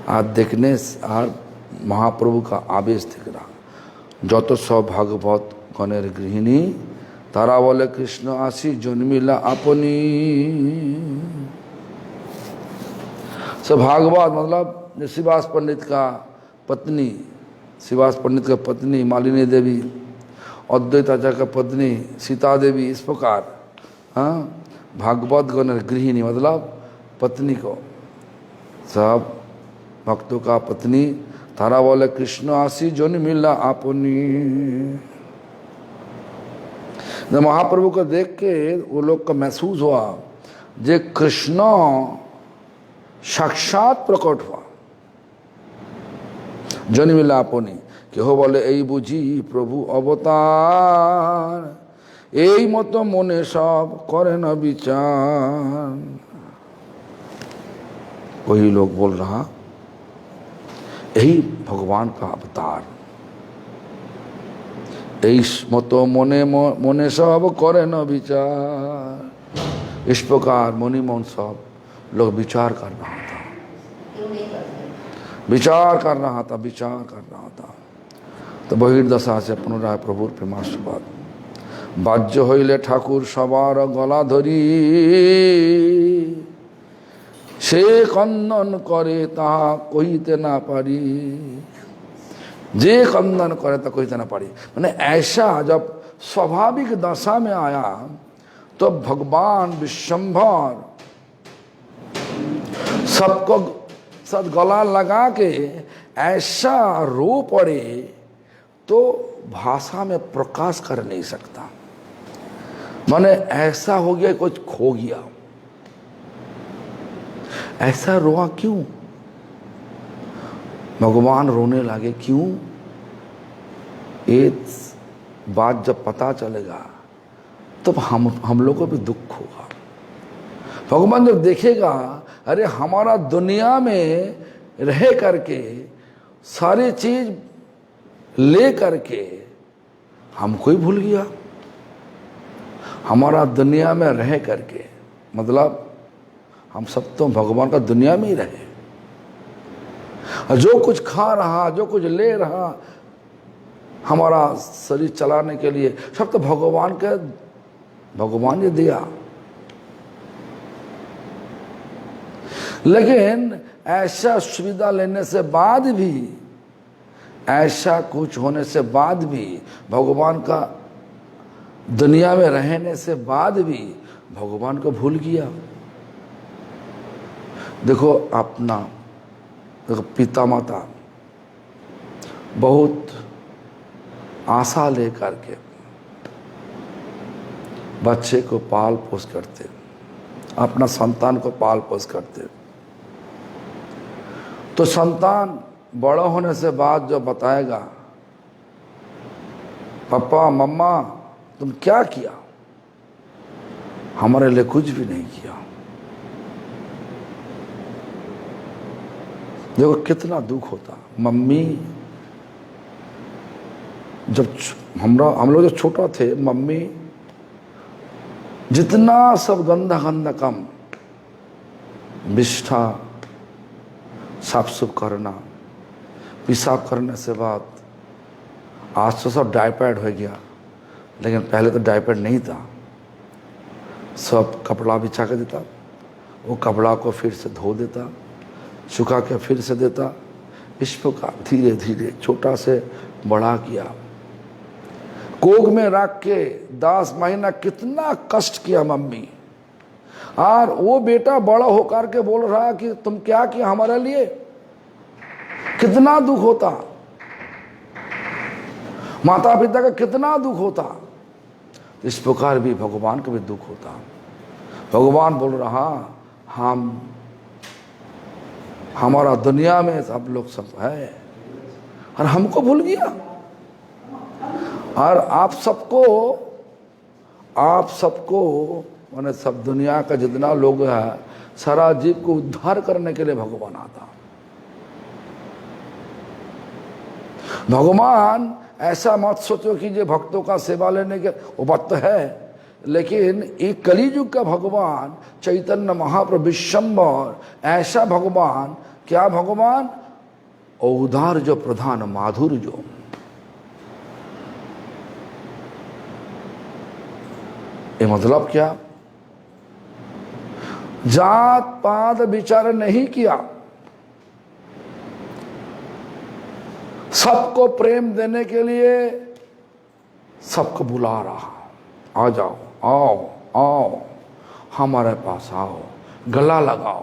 आज देखने और महाप्रभु का आवेश दिख रहा। যত সব ভাগবত গণের গৃহিণী তারা বলে কৃষ্ণ আসি জন্মিলা আপনি। सब भागवत मतलब शिवास पंडित का पत्नी, शिवास पंडित का पत्नी मालिनी देवी, अद्वैत आचार्य का पत्नी सीता देवी, इस प्रकार हाँ भागवत गण गृहिणी मतलब पत्नी को, सब भक्तों का पत्नी तारा बोले कृष्ण आसी जोन मिला आपनी। महाप्रभु को देख के वो लोग का महसूस हुआ जे कृष्ण साक्षात प्रकट हुआ, जोन मिला आपनी। কেহ বলে এই বুঝি প্রভু অবতার, এই মতো মনে সব করে না বিচার। वही लोग बोल रहा यही भगवान का अवतार, इस मतो मने मने सब करे न विचार। इस प्रकार मुनि मन सब लोग विचार कर रहा था, विचार कर रहा था। तो तो बहिर्दशा से पुनराय प्रभुर प्रेमाशीर्वाद बाज्य हইলে ठाकुर सबार गला धरी से कन्दन करे ताहा कहिते ना पारी जे कन्दन करे ता कहिते ना पारी। मैंने ऐसा जब स्वाभाविक दशा में आया तो भगवान विश्वंभर सबको सद गला लगा के ऐसा रो पड़े तो भाषा में प्रकाश कर नहीं सकता। माने ऐसा हो गया कुछ खो गया। ऐसा रोआ क्यों? भगवान रोने लगे क्यों? ये बात जब पता चलेगा तो हम लोग को भी दुख होगा। भगवान जब देखेगा अरे हमारा दुनिया में रह करके सारी चीज ले करके हमको ही भूल गया। हमारा दुनिया में रह करके मतलब हम सब तो भगवान का दुनिया में ही रहे। जो कुछ खा रहा, जो कुछ ले रहा, हमारा शरीर चलाने के लिए सब तो भगवान ने दिया। लेकिन ऐसा सुविधा लेने से बाद भी, ऐसा कुछ होने से बाद भी, भगवान का दुनिया में रहने से बाद भी भगवान को भूल गया। देखो अपना पिता माता बहुत आशा लेकर के बच्चे को पाल पोस करते, अपना संतान को पाल पोस करते। तो संतान बड़ा होने से बाद जो बताएगा पापा मम्मा तुम क्या किया, हमारे लिए कुछ भी नहीं किया। देखो कितना दुख होता। मम्मी जब हम लोग जब छोटा थे, मम्मी जितना सब गंदा गंदा काम बिष्ठा साफ सुफ करना, पेशाब करने से बाद, आज तो सब डायपर्ड हो गया, लेकिन पहले तो डायपर्ड नहीं था। सब कपड़ा बिछा के देता, वो कपड़ा को फिर से धो देता, सुखा के फिर से देता। इस प्रकार धीरे धीरे छोटा से बड़ा किया। कोख में रख के 10 महीना कितना कष्ट किया मम्मी। और वो बेटा बड़ा होकर के बोल रहा कि तुम क्या किया हमारे लिए, कितना दुख होता। माता पिता का कितना दुख होता। इस प्रकार भी भगवान का भी दुख होता। भगवान बोल रहा हमारा दुनिया में सब लोग सब है और हमको भूल गया। और आप सबको माने सब दुनिया का जितना लोग है, सारा जीव को उद्धार करने के लिए भगवान आता। भगवान ऐसा मत सोचो कि जो भक्तों का सेवा लेने के, वो बात तो है, लेकिन एक कलियुग का भगवान चैतन्य महाप्रभु विश्वंभर ऐसा भगवान, क्या भगवान, औदार जो प्रधान माधुर्य जो। ये मतलब क्या? जात पात विचार नहीं किया, सबको प्रेम देने के लिए सबको बुला रहा, आ जाओ, आओ आओ हमारे पास आओ, गला लगाओ,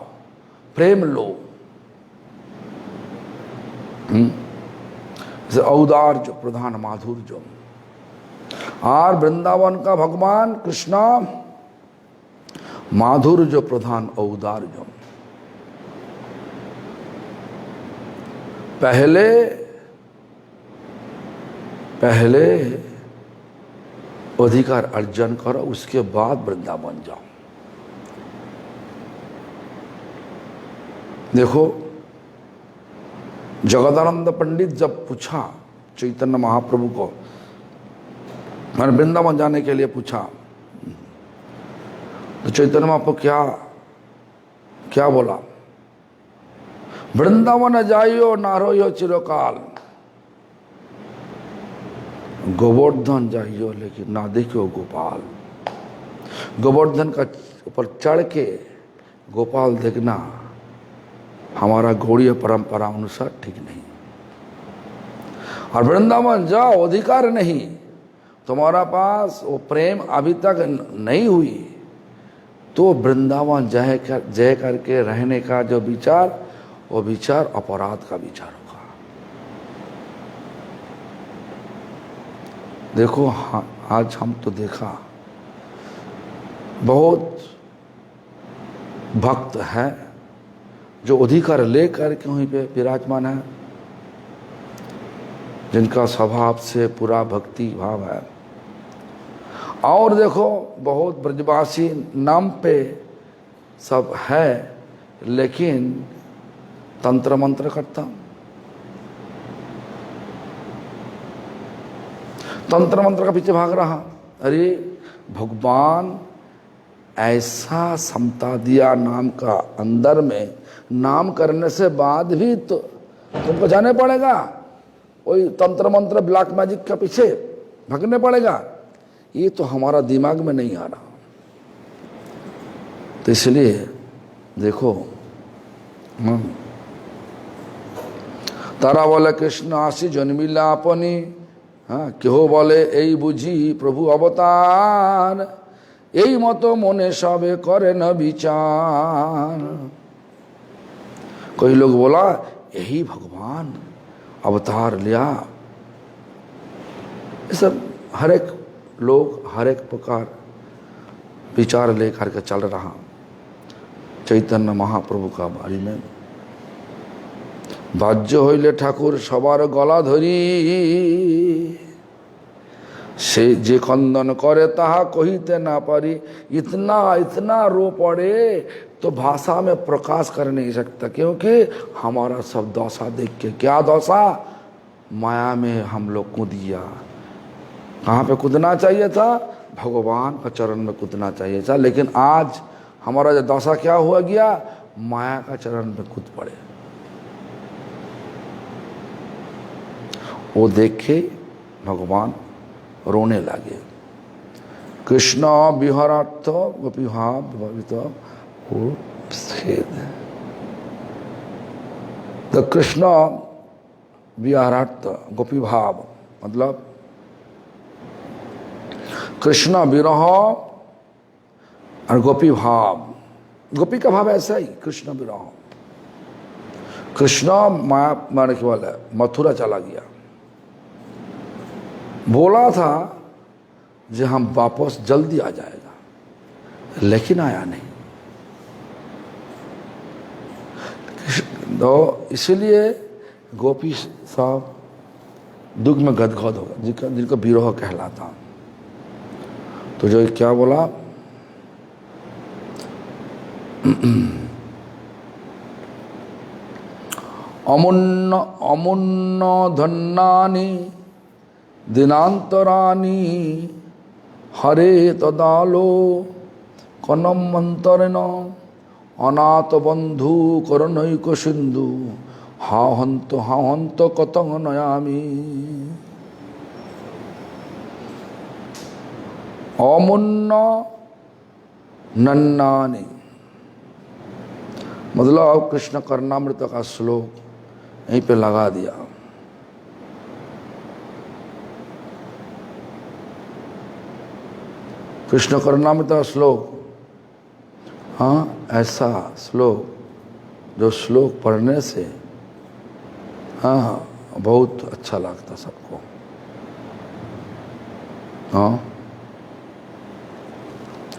प्रेम लो। जैसे औदार जो प्रधान माधुर्य जो। और वृंदावन का भगवान कृष्णा माधुर्य जो प्रधान औदार जो। पहले अधिकार अर्जन करो, उसके बाद वृंदावन जाओ। देखो जगदानंद पंडित जब पूछा चैतन्य महाप्रभु को, मैंने वृंदावन जाने के लिए पूछा, तो चैतन्य महाप्रभु क्या बोला? वृंदावन जाइयो ना रोयो चिरकाल, गोवर्धन जाइयो लेकिन ना देखियो गोपाल। गोवर्धन का ऊपर चढ़ के गोपाल देखना हमारा गौड़ीय परंपरा अनुसार ठीक नहीं। और वृंदावन जाओ, अधिकार नहीं, तुम्हारा पास वो प्रेम अभी तक नहीं हुई तो वृंदावन जय करके रहने का जो विचार, वो विचार अपराध का विचार होगा। देखो हाँ, आज हम तो देखा बहुत भक्त है जो अधिकार लेकर के वहीं पे विराजमान है, जिनका स्वभाव से पूरा भक्ति भाव है। और देखो बहुत ब्रजवासी नाम पे सब है, लेकिन तंत्र मंत्र करता, तंत्र मंत्र का पीछे भाग रहा। अरे भगवान ऐसा समता दिया नाम का, अंदर में नाम करने से बाद भी तो तुमको जाने पड़ेगा, वही तंत्र मंत्र ब्लैक मैजिक के पीछे भागने पड़ेगा। ये तो हमारा दिमाग में नहीं आ रहा। तो इसलिए देखो तारा बोले कृष्ण आसी जन्मिला अपनी, हाँ क्यों बोले यही बुझी प्रभु अवतार, यही मतो मने सबे करे न विचार। कोई लोग बोला यही भगवान अवतार लिया। सब हर एक लोग हर एक प्रकार विचार लेकर के चल रहा चैतन्य महाप्रभु का बारी में। बाज्य हইলে ठाकुर सबार गला धरी, से जे खंदन करे ताहा कहिते ना पारी। इतना इतना रो पड़े तो भाषा में प्रकाश कर नहीं सकता, क्योंकि हमारा सब दशा देख के, क्या दशा, माया में हम लोग कूद दिया। कहाँ पे कूदना चाहिए था? भगवान का चरण में कूदना चाहिए था, लेकिन आज हमारा जो दशा क्या हुआ गया, माया का चरण में कूद पड़े। वो देखे भगवान रोने लगे। कृष्ण विहरार्थ गोपी भाव विभावित हो छेद। तो कृष्ण विहरार्थ गोपी भाव मतलब कृष्ण विरह और गोपी भाव। गोपी का भाव ऐसा ही, कृष्ण विरह। कृष्ण माया माने केवल मथुरा चला गया, बोला था जो हम वापस जल्दी आ जाएगा, लेकिन आया नहीं। तो इसलिए गोपी साहब दुख में गदगद होगा, जिनको विरह कहलाता। तो जो क्या बोला, अमुन्न अमुन्न धन्नानि दिनांतरानी हरे तदालो कनम अंतरेण अनाथ बंधु करुणैक सिंधु हा हंत कतंग नयामी। अमुन्न नन्नानि मतलब कृष्ण कर्णामृत का श्लोक यहीं पे लगा दिया। कृष्ण कर्णामृत का श्लोक, हाँ ऐसा श्लोक जो श्लोक पढ़ने से हाँ बहुत अच्छा लगता सबको। हाँ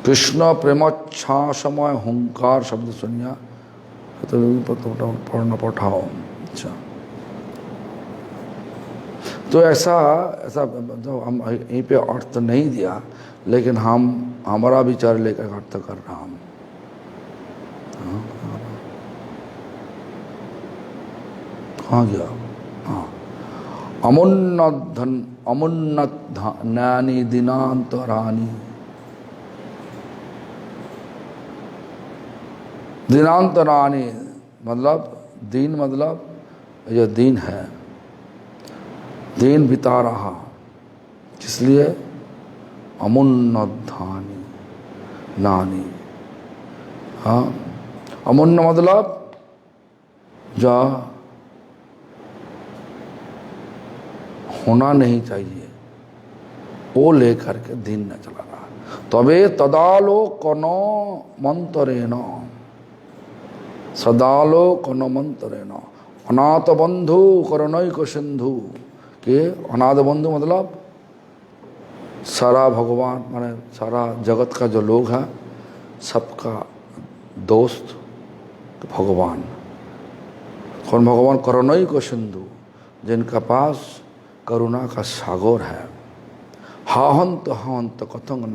कृष्ण प्रेमच्छा समय हुंकार शब्द सुनिया तो पढ़ना पठाओ। अच्छा तो ऐसा तो हम यहीं पे अर्थ नहीं दिया, लेकिन हम हमारा विचार लेकर अर्थ कर रहा हूँ। कहाँ गया? हाँ अमुन्नत धन्यानि दिनांतरानि। दिनांतरानि मतलब दिन, मतलब जो दिन है, दिन बिता रहा इसलिए अमुन्नधानी नानी। हाँ, अमुन्न मतलब जो होना नहीं चाहिए वो लेकर के दिन न चला रहा। तबे तदालो कनो मंत्रेण, सदालो कनो मंत्रेण अनाथ बंधु करुणैक सिंधु के। अनाथ बंधु मतलब सारा भगवान माने सारा जगत का जो लोग है सबका दोस्त भगवान। कौन भगवान? करुणैक सिंधु, जिनका पास करुणा का सागर है। हाहंत हाहंत कथंग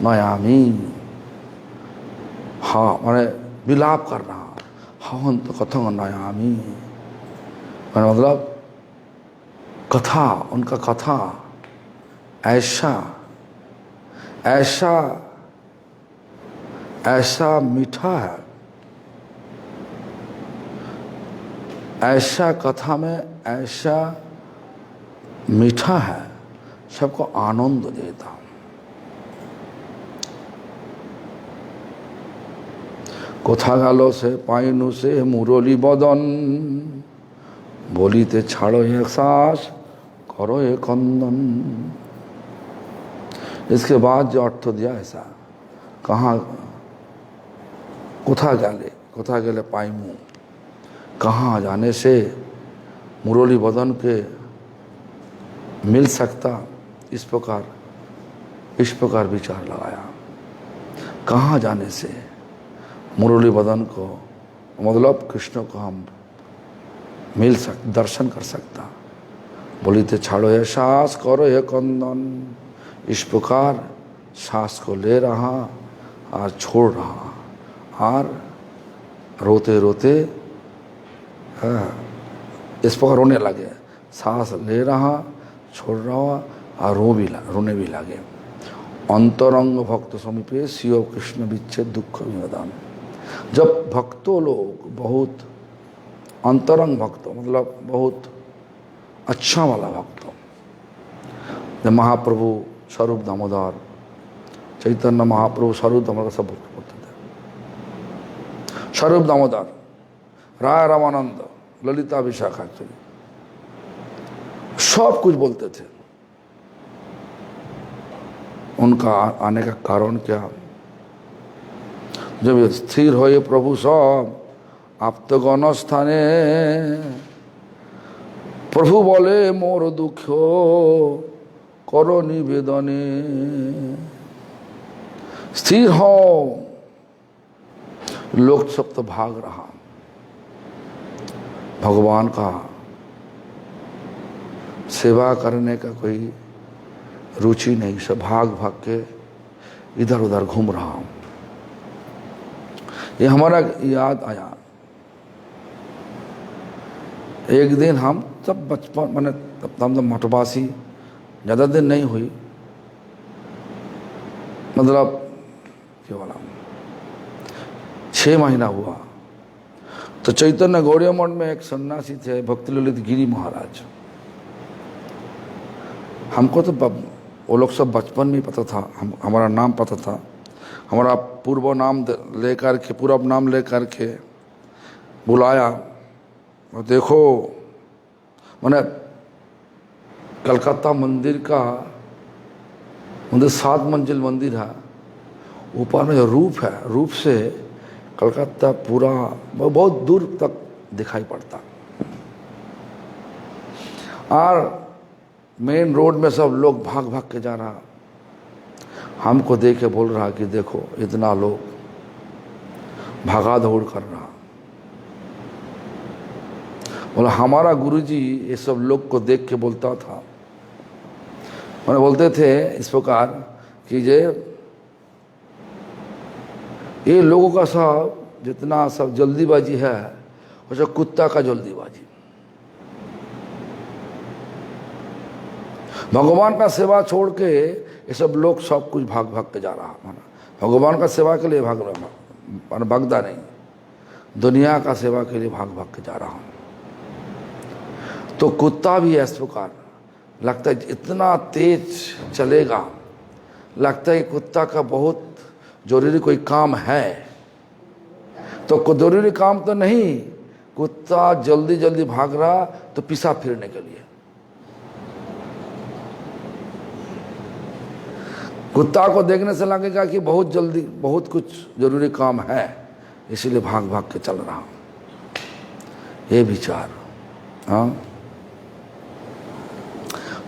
नयामी। हाँ मैंने विलाप कर रहा। हाहंत कथंग नयामी मैंने मतलब कथा, उनका कथा ऐसा ऐसा ऐसा मीठा है, ऐसा कथा में ऐसा मीठा है, सबको आनंद देता। कोथा गालो से पाइनु से मुरली बदन, बोलीते छाड़ो एक सांस करो एक कंदन। इसके बाद जो अर्थ दिया ऐसा, कहाँ कोथा गले पाइमू, कहाँ जाने से मुरली बदन के मिल सकता। इस प्रकार विचार लगाया। कहाँ जाने से मुरली बदन को मतलब कृष्ण को हम दर्शन कर सकता। बोली थे छाड़ो ये सांस करो ये कंदन। इस प्रकार सांस को ले रहा और छोड़ रहा और रोते रोते इस प्रकार रोने लगे। सांस ले रहा, छोड़ रहा और रोने भी लगे। अंतरंग भक्त समीपे शिव कृष्ण विच्छेद दुख विनोदन। जब भक्तों लोग बहुत अंतरंग भक्तों मतलब बहुत अच्छा वाला भक्तों, जब महाप्रभु स्वरूप दामोदर, चैतन्य महाप्रभु स्वरूप दामोदर सब बोलते थे। स्वरूप दामोदर, राय रामानंद, ललिता विशाखा सब कुछ बोलते थे। उनका आने का कारण क्या? जब स्थिर हो ये प्रभु सब आप तो गण स्थाने, प्रभु बोले मोर दुख करो निवेदने। स्थिर हो, लोग सब तो भाग रहा, भगवान का सेवा करने का कोई रुचि नहीं, सब भाग भाग के इधर उधर घूम रहा हूं। ये हमारा याद आया। एक दिन हम सब बचपन मैंने हम तो मठवासी, ज़्यादा दिन नहीं हुई, मतलब क्या बोला 6 महीना हुआ। तो चैतन्य गौड़िया मठ में एक सन्यासी थे भक्ति ललित गिरी महाराज। हमको तो वो लोग सब बचपन में पता था, हमारा नाम पता था, हमारा पूर्व नाम लेकर के पूरा नाम लेकर के बुलाया। और देखो मैंने कलकत्ता मंदिर का 7 मंजिल मंदिर है, ऊपर में जो रूप है, रूप से कलकत्ता पूरा बहुत दूर तक दिखाई पड़ता। और मेन रोड में सब लोग भाग भाग के जा रहा, हमको देख के बोल रहा कि देखो इतना लोग भागा दौड़ कर रहा। बोला हमारा गुरुजी ये सब लोग को देख के बोलता था, मैंने बोलते थे इस प्रकार कि ये लोगों का सब जितना सब जल्दीबाजी है वो सब कुत्ता का जल्दीबाजी। भगवान का सेवा छोड़ के ये सब लोग सब कुछ भाग भाग के जा रहा। माना भगवान का सेवा के लिए भाग रहा, भागता नहीं, दुनिया का सेवा के लिए भाग भाग के जा रहा हूँ। तो कुत्ता भी इस प्रकार लगता है इतना तेज चलेगा, लगता है कि कुत्ता का बहुत जरूरी कोई काम है, तो कोई जरूरी काम तो नहीं, कुत्ता जल्दी जल्दी भाग रहा तो पीछा फिरने के लिए। कुत्ता को देखने से लगेगा कि बहुत जल्दी बहुत कुछ जरूरी काम है, इसीलिए भाग भाग के चल रहा हूं, ये विचार। हाँ,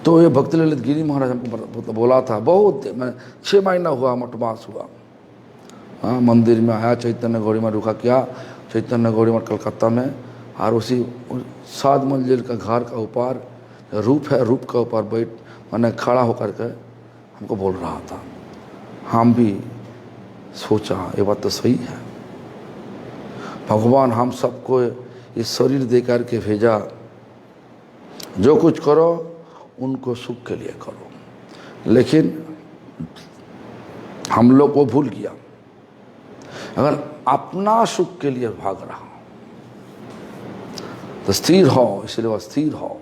तो ये भक्ति ललित गिरी महाराज हमको बोला था, बहुत मैं 6 महीना हुआ मठवास हुआ। हाँ, मंदिर में आया, चैतन्य गौरी में रुका, क्या चैतन्य गौरी मठ कलकत्ता में, और उसी 7 मंजिल का घर का ऊपर रूप है, रूप का ऊपर बैठ मैंने खड़ा होकर के हमको बोल रहा था। हम भी सोचा ये बात तो सही है, भगवान हम सबको ये शरीर दे करके भेजा, जो कुछ करो उनको सुख के लिए करो, लेकिन हम लोग को भूल गया। अगर अपना सुख के लिए भाग रहा तो स्थिर हो, इसलिए वह स्थिर हो,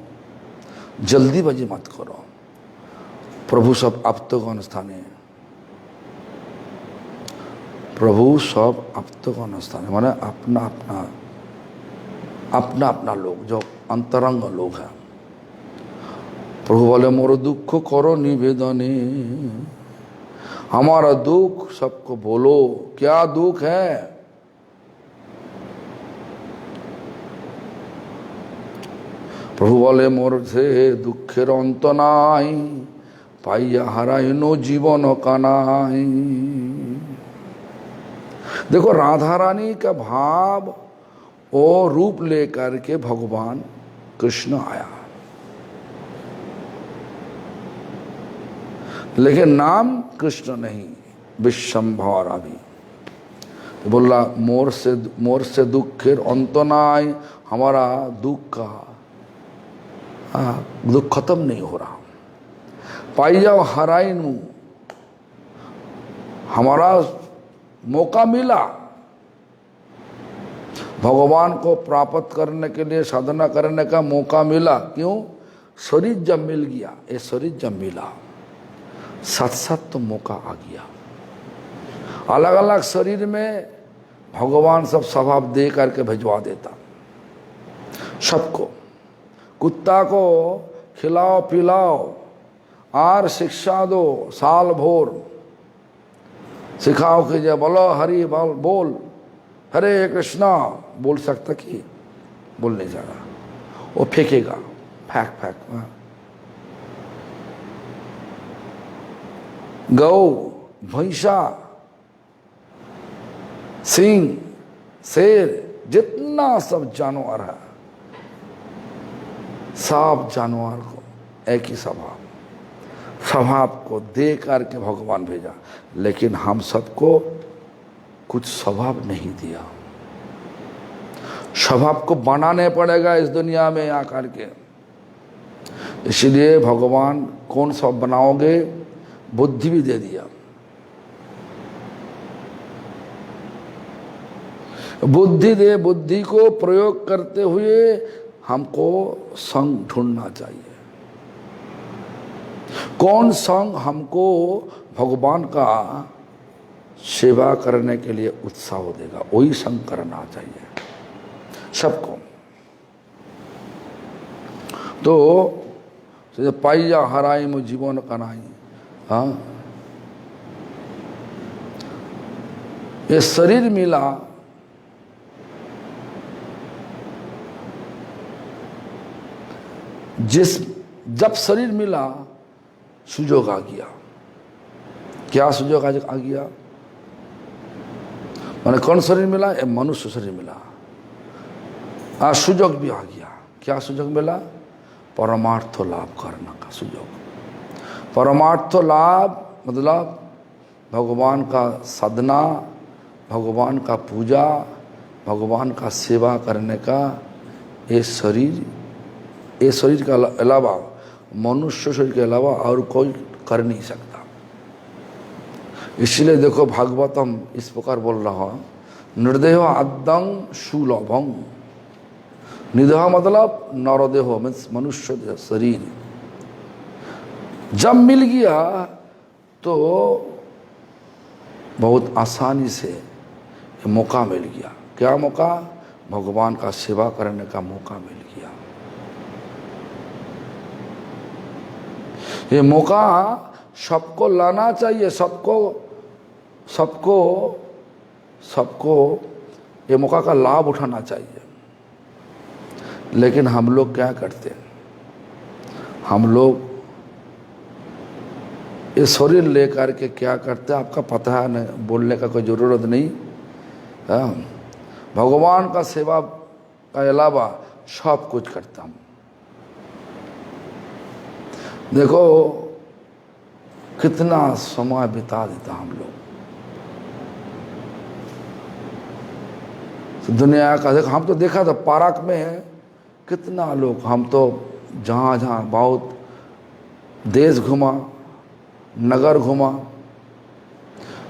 जल्दीबाजी मत करो। प्रभु सब आप्तगण स्थाने, प्रभु सब आप्तगण स्थाने माने अपना अपना अपना अपना लोग, जो अंतरंग लोग हैं। प्रभु बोले मोर दुख करो निवेदने, हमारा दुख सबको बोलो, क्या दुख है। प्रभु बोले मोर से दुखेर अंत नाई, पाइया हाराइनो जीवन कानाई। देखो राधा रानी का भाव और रूप लेकर के भगवान कृष्ण आया, लेकिन नाम कृष्ण नहीं, विश्वम्भर। अभी तो बोला मोर से दुखेर अंत नाई, हमारा दुख का दुख खत्म नहीं हो रहा। पाइया हराइनु, हमारा मौका मिला भगवान को प्राप्त करने के लिए, साधना करने का मौका मिला। क्यों? शरीर जब मिल गया, ये शरीर जब मिला साथ साथ तो मौका आ गया। अलग अलग शरीर में भगवान सब स्वभाव दे करके भिजवा देता सबको। कुत्ता को खिलाओ पिलाओ और शिक्षा दो, साल भोर सिखाओ कि जब बोलो हरि बोल, हरे कृष्णा बोल सकता कि बोल नहीं जाएगा, वो फेंकेगा, फेंक फेंक। गौ, भैंसा, सिंह, शेर, जितना सब जानवर है, सब जानवर को एक ही स्वभाव को दे करके भगवान भेजा, लेकिन हम सबको कुछ स्वभाव नहीं दिया। स्वभाव को बनाने पड़ेगा इस दुनिया में आकर के। इसलिए भगवान कौन सा बनाओगे, बुद्धि भी दे दिया। बुद्धि दे, बुद्धि को प्रयोग करते हुए हमको संग ढूंढना चाहिए। कौन संग हमको भगवान का सेवा करने के लिए उत्साह देगा, वही संग करना चाहिए सबको। तो पाइया हराई मो जीवन कनाई। हाँ, ये शरीर मिला, जब शरीर मिला सुजोग आ गया। क्या सुजोग आ गया? मैंने कौन शरीर मिला? ये मनुष्य शरीर मिला। सुजोग भी आ गया। क्या सुजोग मिला? परमार्थ लाभ करने का सुजोग। परमार्थ लाभ मतलब भगवान का साधना, भगवान का पूजा, भगवान का सेवा करने का। ये शरीर के अलावा, मनुष्य शरीर के अलावा और कोई कर नहीं सकता। इसलिए देखो भागवतम इस प्रकार बोल रहा, निर्देह आद्यं सुलभं निधह मतलब नरदेह मीन्स मनुष्य देह, शरीर। जब मिल गया तो बहुत आसानी से ये मौका मिल गया। क्या मौका? भगवान का सेवा करने का मौका मिल गया। ये मौका सबको लाना चाहिए, सबको सबको सबको ये मौका का लाभ उठाना चाहिए। लेकिन हम लोग क्या करते हैं? हम लोग ये शरीर लेकर के क्या करते हैं आपका पता है, नहीं बोलने का कोई ज़रूरत नहीं। हाँ, भगवान का सेवा के अलावा सब कुछ करता हूँ। देखो कितना समय बिता देता हम लोग तो दुनिया का। देखो हम तो देखा था पार्क में कितना लोग, हम तो जहाँ जहाँ बहुत देश घुमा, नगर घुमा,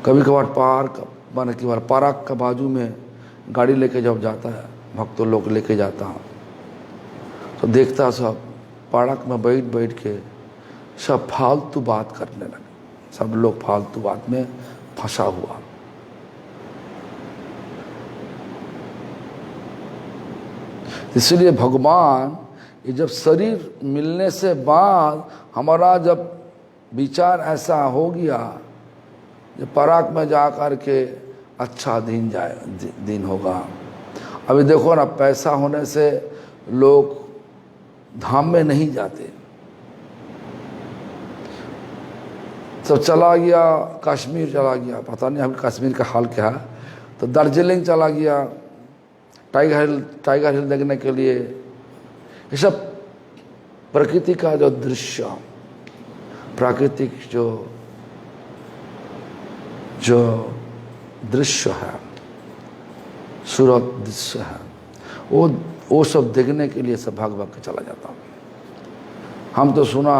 कभी कभार पार्क माने कि बार पार्क का बाजू में गाड़ी लेके जब जाता है, भक्तों लोग लेके जाता हूँ तो देखता सब पार्क में बैठ बैठ के सब फालतू बात करने लगे। सब लोग फालतू बात में फंसा हुआ। इसलिए भगवान ये जब शरीर मिलने से बाद हमारा जब विचार ऐसा हो गया, जब पार्क में जा कर के अच्छा दिन होगा। अभी देखो ना, पैसा होने से लोग धाम में नहीं जाते। सब चला गया, कश्मीर चला गया, पता नहीं अभी कश्मीर का हाल क्या है, तो दार्जिलिंग चला गया टाइगर हिल देखने के लिए। ये सब प्रकृति का जो दृश्य, प्राकृतिक जो दृश्य है, सूरत दृश्य है, वो सब देखने के लिए सब भाग भाग के चला जाता हूँ। हम तो सुना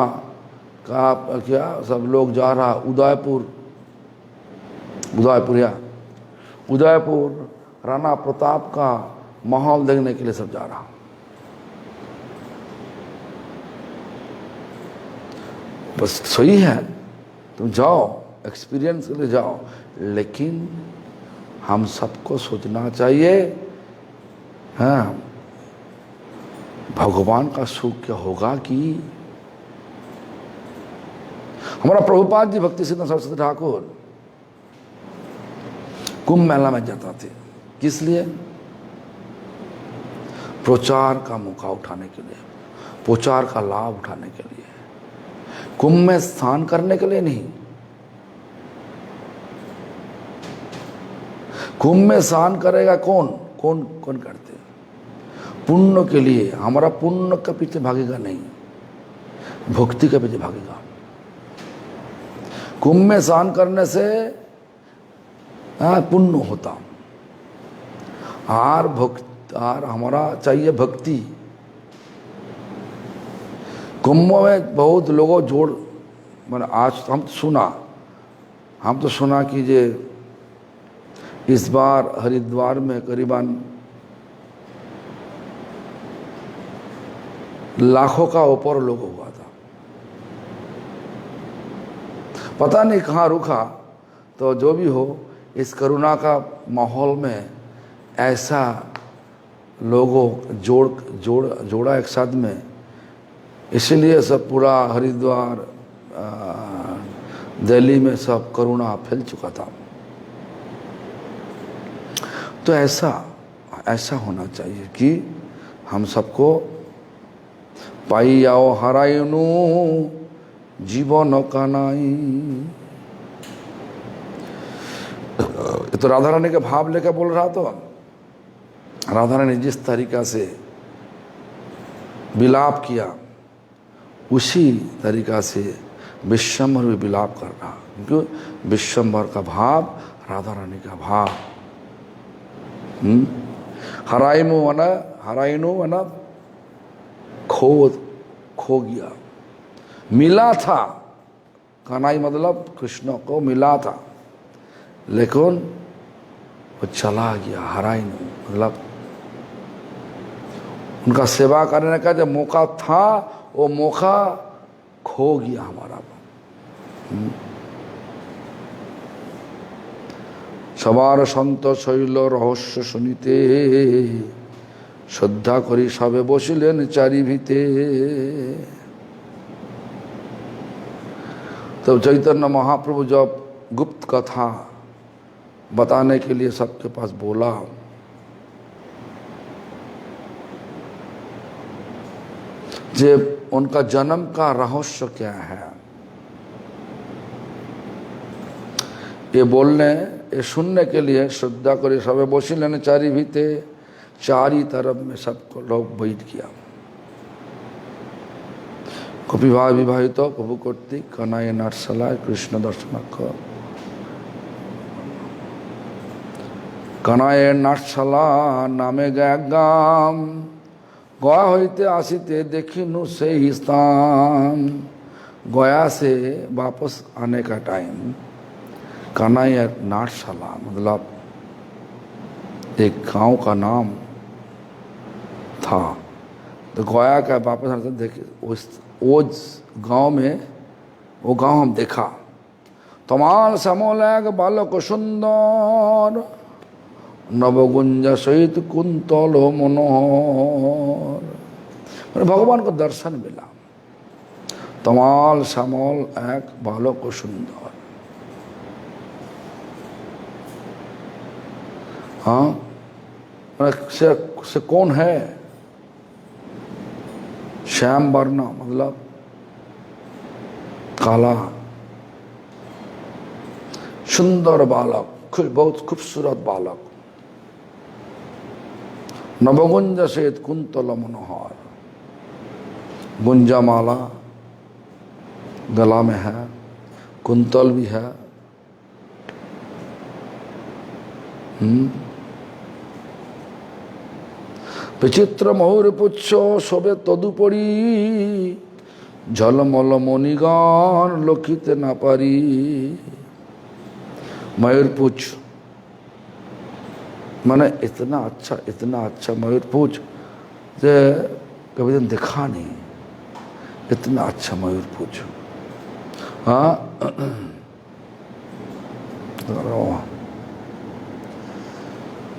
कहा क्या सब लोग जा रहा उदयपुर राणा प्रताप का माहौल देखने के लिए सब जा रहा। बस सही है, तुम जाओ, एक्सपीरियंस के लिए जाओ, लेकिन हम सबको सोचना चाहिए, हाँ, भगवान का सुख क्या होगा कि हमारा प्रभुपाद जी भक्ति सिद्धांत सरस्वती ठाकुर कुंभ मेला में जाता थे। किस लिए? प्रचार का मौका उठाने के लिए, प्रचार का लाभ उठाने के लिए, कुंभ में स्नान करने के लिए नहीं। कुंभ में स्नान करेगा कौन कौन कौन करते? पुण्य के लिए। हमारा पुण्य के पीछे भागेगा नहीं, भक्ति के पीछे भागेगा। कुंभ में स्नान करने से पुण्य होता, और हमारा चाहिए भक्ति। कुंभ में बहुत लोगों जोड़, मैंने आज हम तो सुना कि जे इस बार हरिद्वार में करीबन लाखों का ऊपर लोग हुआ था। पता नहीं कहाँ रुका, तो जो भी हो, इस करुणा का माहौल में ऐसा लोगों जोड़ा एक साथ में, इसीलिए सब पूरा हरिद्वार दिल्ली में सब करुणा फैल चुका था। तो ऐसा होना चाहिए कि हम सबको पाई आओ हरायनु जीवन कानाई। तो राधा रानी का भाव लेकर बोल रहा, तो राधा रानी जिस तरीका से विलाप किया, उसी तरीका से विश्वम्भर भी विलाप कर रहा, क्योंकि विश्वम्भर का भाव राधा रानी का भाव। हराइनो वना खो गया, मिला था। कन्हैया मतलब कृष्ण को मिला था, लेकिन वो चला गया। हराइनो मतलब उनका सेवा करने का जो मौका था वो मौका खो गया हमारा। সবার সন্ত শৈল রহস্য শুনিতে শ্রদ্ধা করি সবে বসিলেন চারি ভিতে। तो चैतन्य महाप्रभु जब गुप्त कथा बताने के लिए सबके पास बोला, जब उनका जन्म का रहस्य क्या है, ये बोलने ये सुनने के लिए श्रद्धा करे सबे बसिलेन चारि भीते, चारी तरफ में सबको लोग बैठ गया। कपिभाव विवाहित प्रभु कर्तिक कनाय नाटशाला कृष्ण दर्शनाक्ष कनाय नाटशाला नामे गाम गया होते आसीते देखिनु से ही स्थान। गया से वापस आने का टाइम कनाय नाटशाला मतलब एक गांव का नाम था। तो गया का वापस आने देखे वो गांव में वो गांव हम देखा। तमाल समोल एक बालक सुंदर नवगुंज सहित कुंतल मनोहर, मैंने भगवान को दर्शन मिला। तमाल समोल एक बालक सुंदर, हाँ से कौन है? श्याम वर्ण मतलब काला, सुंदर बालक, बहुत खूबसूरत बालक, नवगुंज सहित कुंतल मनोहर, गुंजा माला गला में है, कुंतल भी है। विचित्र मयूर पुच्छ शोभे तदुपरी, झलमल मणिगण लखिते ना पारी। मयूर पुच्छ मैंने इतना अच्छा मयूर पुच्छ जे कभी दिन देखा नहीं, इतना अच्छा मयूर पुच्छ। हाँ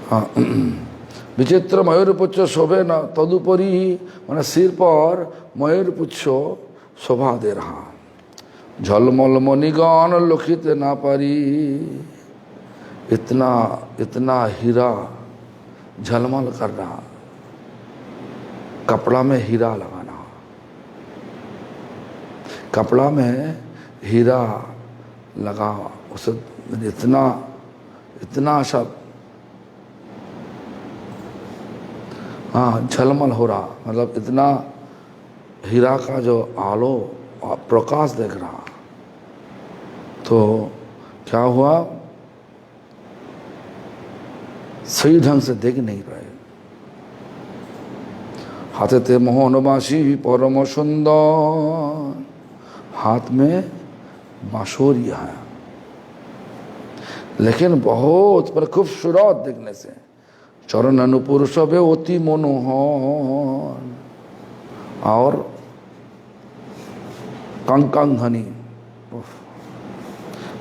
हाँ विचित्र मयूरपुच्छ शोभे न तदुपरी, मैंने सिर पर मयूरपुच्छ शोभा दे रहा। झलमल मणिगण लखित ना पारी, इतना हीरा झलमल कर रहा, कपड़ा में हीरा लगाना, कपड़ा में हीरा लगा उसे इतना सब हाँ झलमल हो रहा, मतलब इतना हीरा का जो आलो प्रकाश देख रहा। तो क्या हुआ, सही ढंग से देख नहीं रहे। हाथे थे मोहनबासी परम सुंदर, हाथ में बांसुरी है, लेकिन बहुत पर खूबसूरत देखने से। चरण अनुपुर सभे अति मनोहर, और कंकंग हनी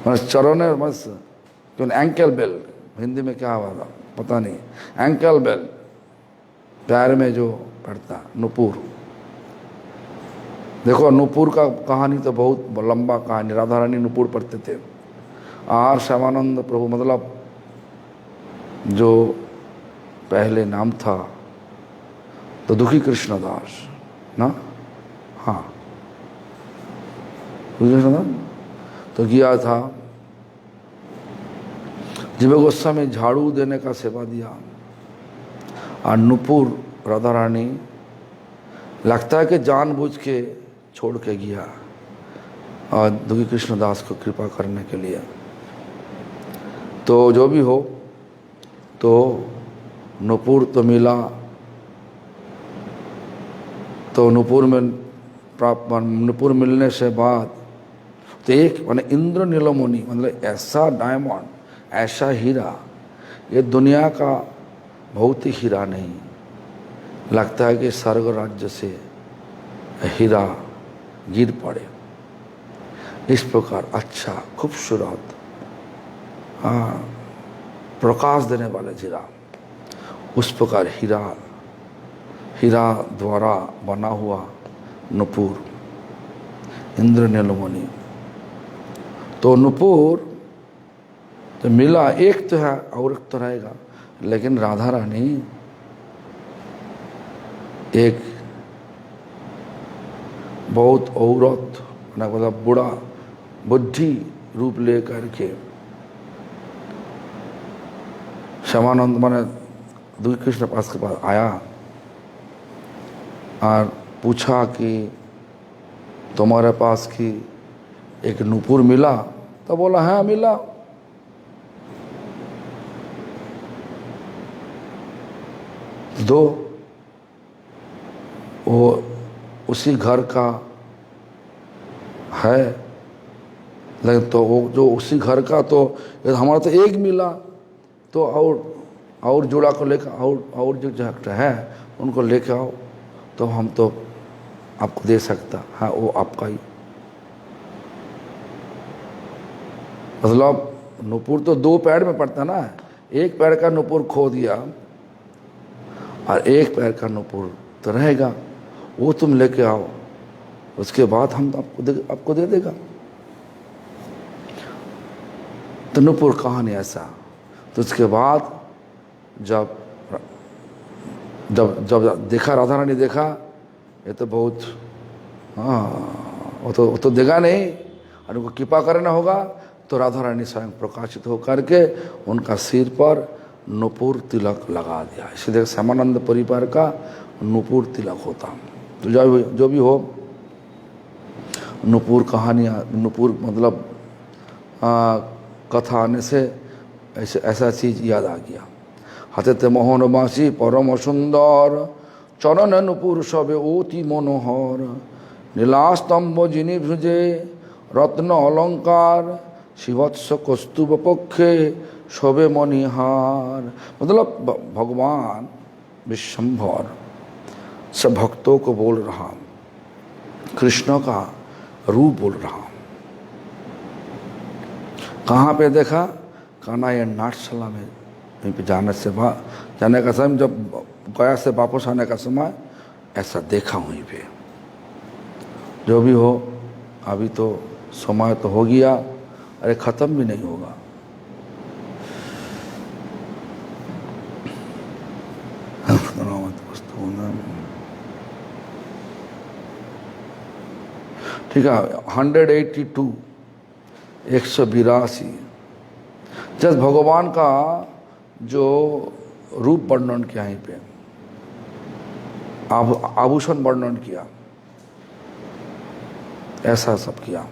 चरण बस एंकल बेल, हिंदी में क्या हुआ था पता नहीं, एंकल बेल पैर में जो पड़ता नुपुर। देखो नुपुर का कहानी तो बहुत लंबा कहानी, राधा रानी नुपुर पढ़ते थे। आर श्यामानंद प्रभु मतलब जो पहले नाम था तो दुखी कृष्णदास ना, हाँ दुखी कृष्णदास तो किया था। जीव गोस्वामी झाड़ू देने का सेवा दिया, और नुपुर राधा रानी लगता है कि जानबूझ के छोड़ के गया, और दुखी कृष्णदास को कृपा करने के लिए। तो जो भी हो, तो नुपुर तो मिला, तो नुपुर में प्राप्त, नुपुर मिलने से बाद तो एक माने इंद्र नीलमणि मतलब ऐसा डायमंड, ऐसा हीरा, ये दुनिया का भौतिक हीरा नहीं, लगता है कि स्वर्ग राज्य से हीरा गिर पड़े। इस प्रकार अच्छा खूबसूरत प्रकाश देने वाले हीरा, उस प्रकार हीरा द्वारा बना हुआ नुपुर, इंद्र नीलमणि। तो नुपुर तो मिला, एक तो है और एक तो रहेगा, लेकिन राधा रानी एक बहुत औरत मतलब बूढ़ा बुद्धि रूप लेकर के श्यामानंद माने दूध कृष्ण पास के पास आया और पूछा कि तुम्हारे पास की एक नुपुर मिला? तो बोला हाँ मिला। दो, वो उसी घर का है, लेकिन तो वो जो उसी घर का, तो हमारा तो एक मिला, तो और जोड़ा को लेकर और जो है उनको लेके आओ, तो हम तो आपको दे सकता। हाँ वो आपका ही। मतलब नुपुर तो दो पैर में पड़ता ना, एक पैर का नुपुर खो दिया और एक पैर का नुपुर तो रहेगा, वो तुम लेके आओ, उसके बाद हम आपको दे देगा। तो नुपुर कहानी ऐसा। तो उसके बाद जब देखा, राधा रानी देखा ये तो बहुत, वो तो देगा नहीं, और उनको कृपा करना होगा। तो राधा रानी स्वयं प्रकाशित होकर के उनका सिर पर नुपुर तिलक लगा दिया। इसलिए श्यामानंद परिवार का नुपुर तिलक होता। तो जो भी हो, नुपुर कहानियाँ, नुपुर मतलब कथा आने से ऐसा चीज़ याद आ गया। हाथे मोहनबासी परम सुंदर, चरण नुपुर सबे अति मनोहर, नीलास्तंभ जिनी भुजे रत्न अलंकार, शिवत्स कस्तुभ पक्षे सबे मणिहार। मतलब भगवान विश्वम्भर सब भक्तों को बोल रहा, कृष्ण का रूप बोल रहा। कहाँ पे देखा? कहना ये नाट्यशाला में, वहीं पे जाने का समय, जब गया से वापस आने का समय ऐसा देखा वहीं पे। जो भी हो, अभी तो समय तो हो गया, अरे ख़त्म भी नहीं होगा। ठीक है, 182 182 जब भगवान का जो रूप वर्णन किया, यहीं पे आभूषण वर्णन किया, ऐसा सब किया।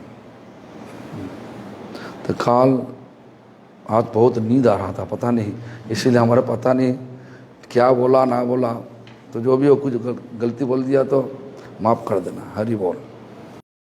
तो काल आज बहुत नींद आ रहा था, पता नहीं, इसीलिए हमारा पता नहीं क्या बोला ना बोला। तो जो भी हो, कुछ गलती बोल दिया तो माफ़ कर देना। हरि बोल।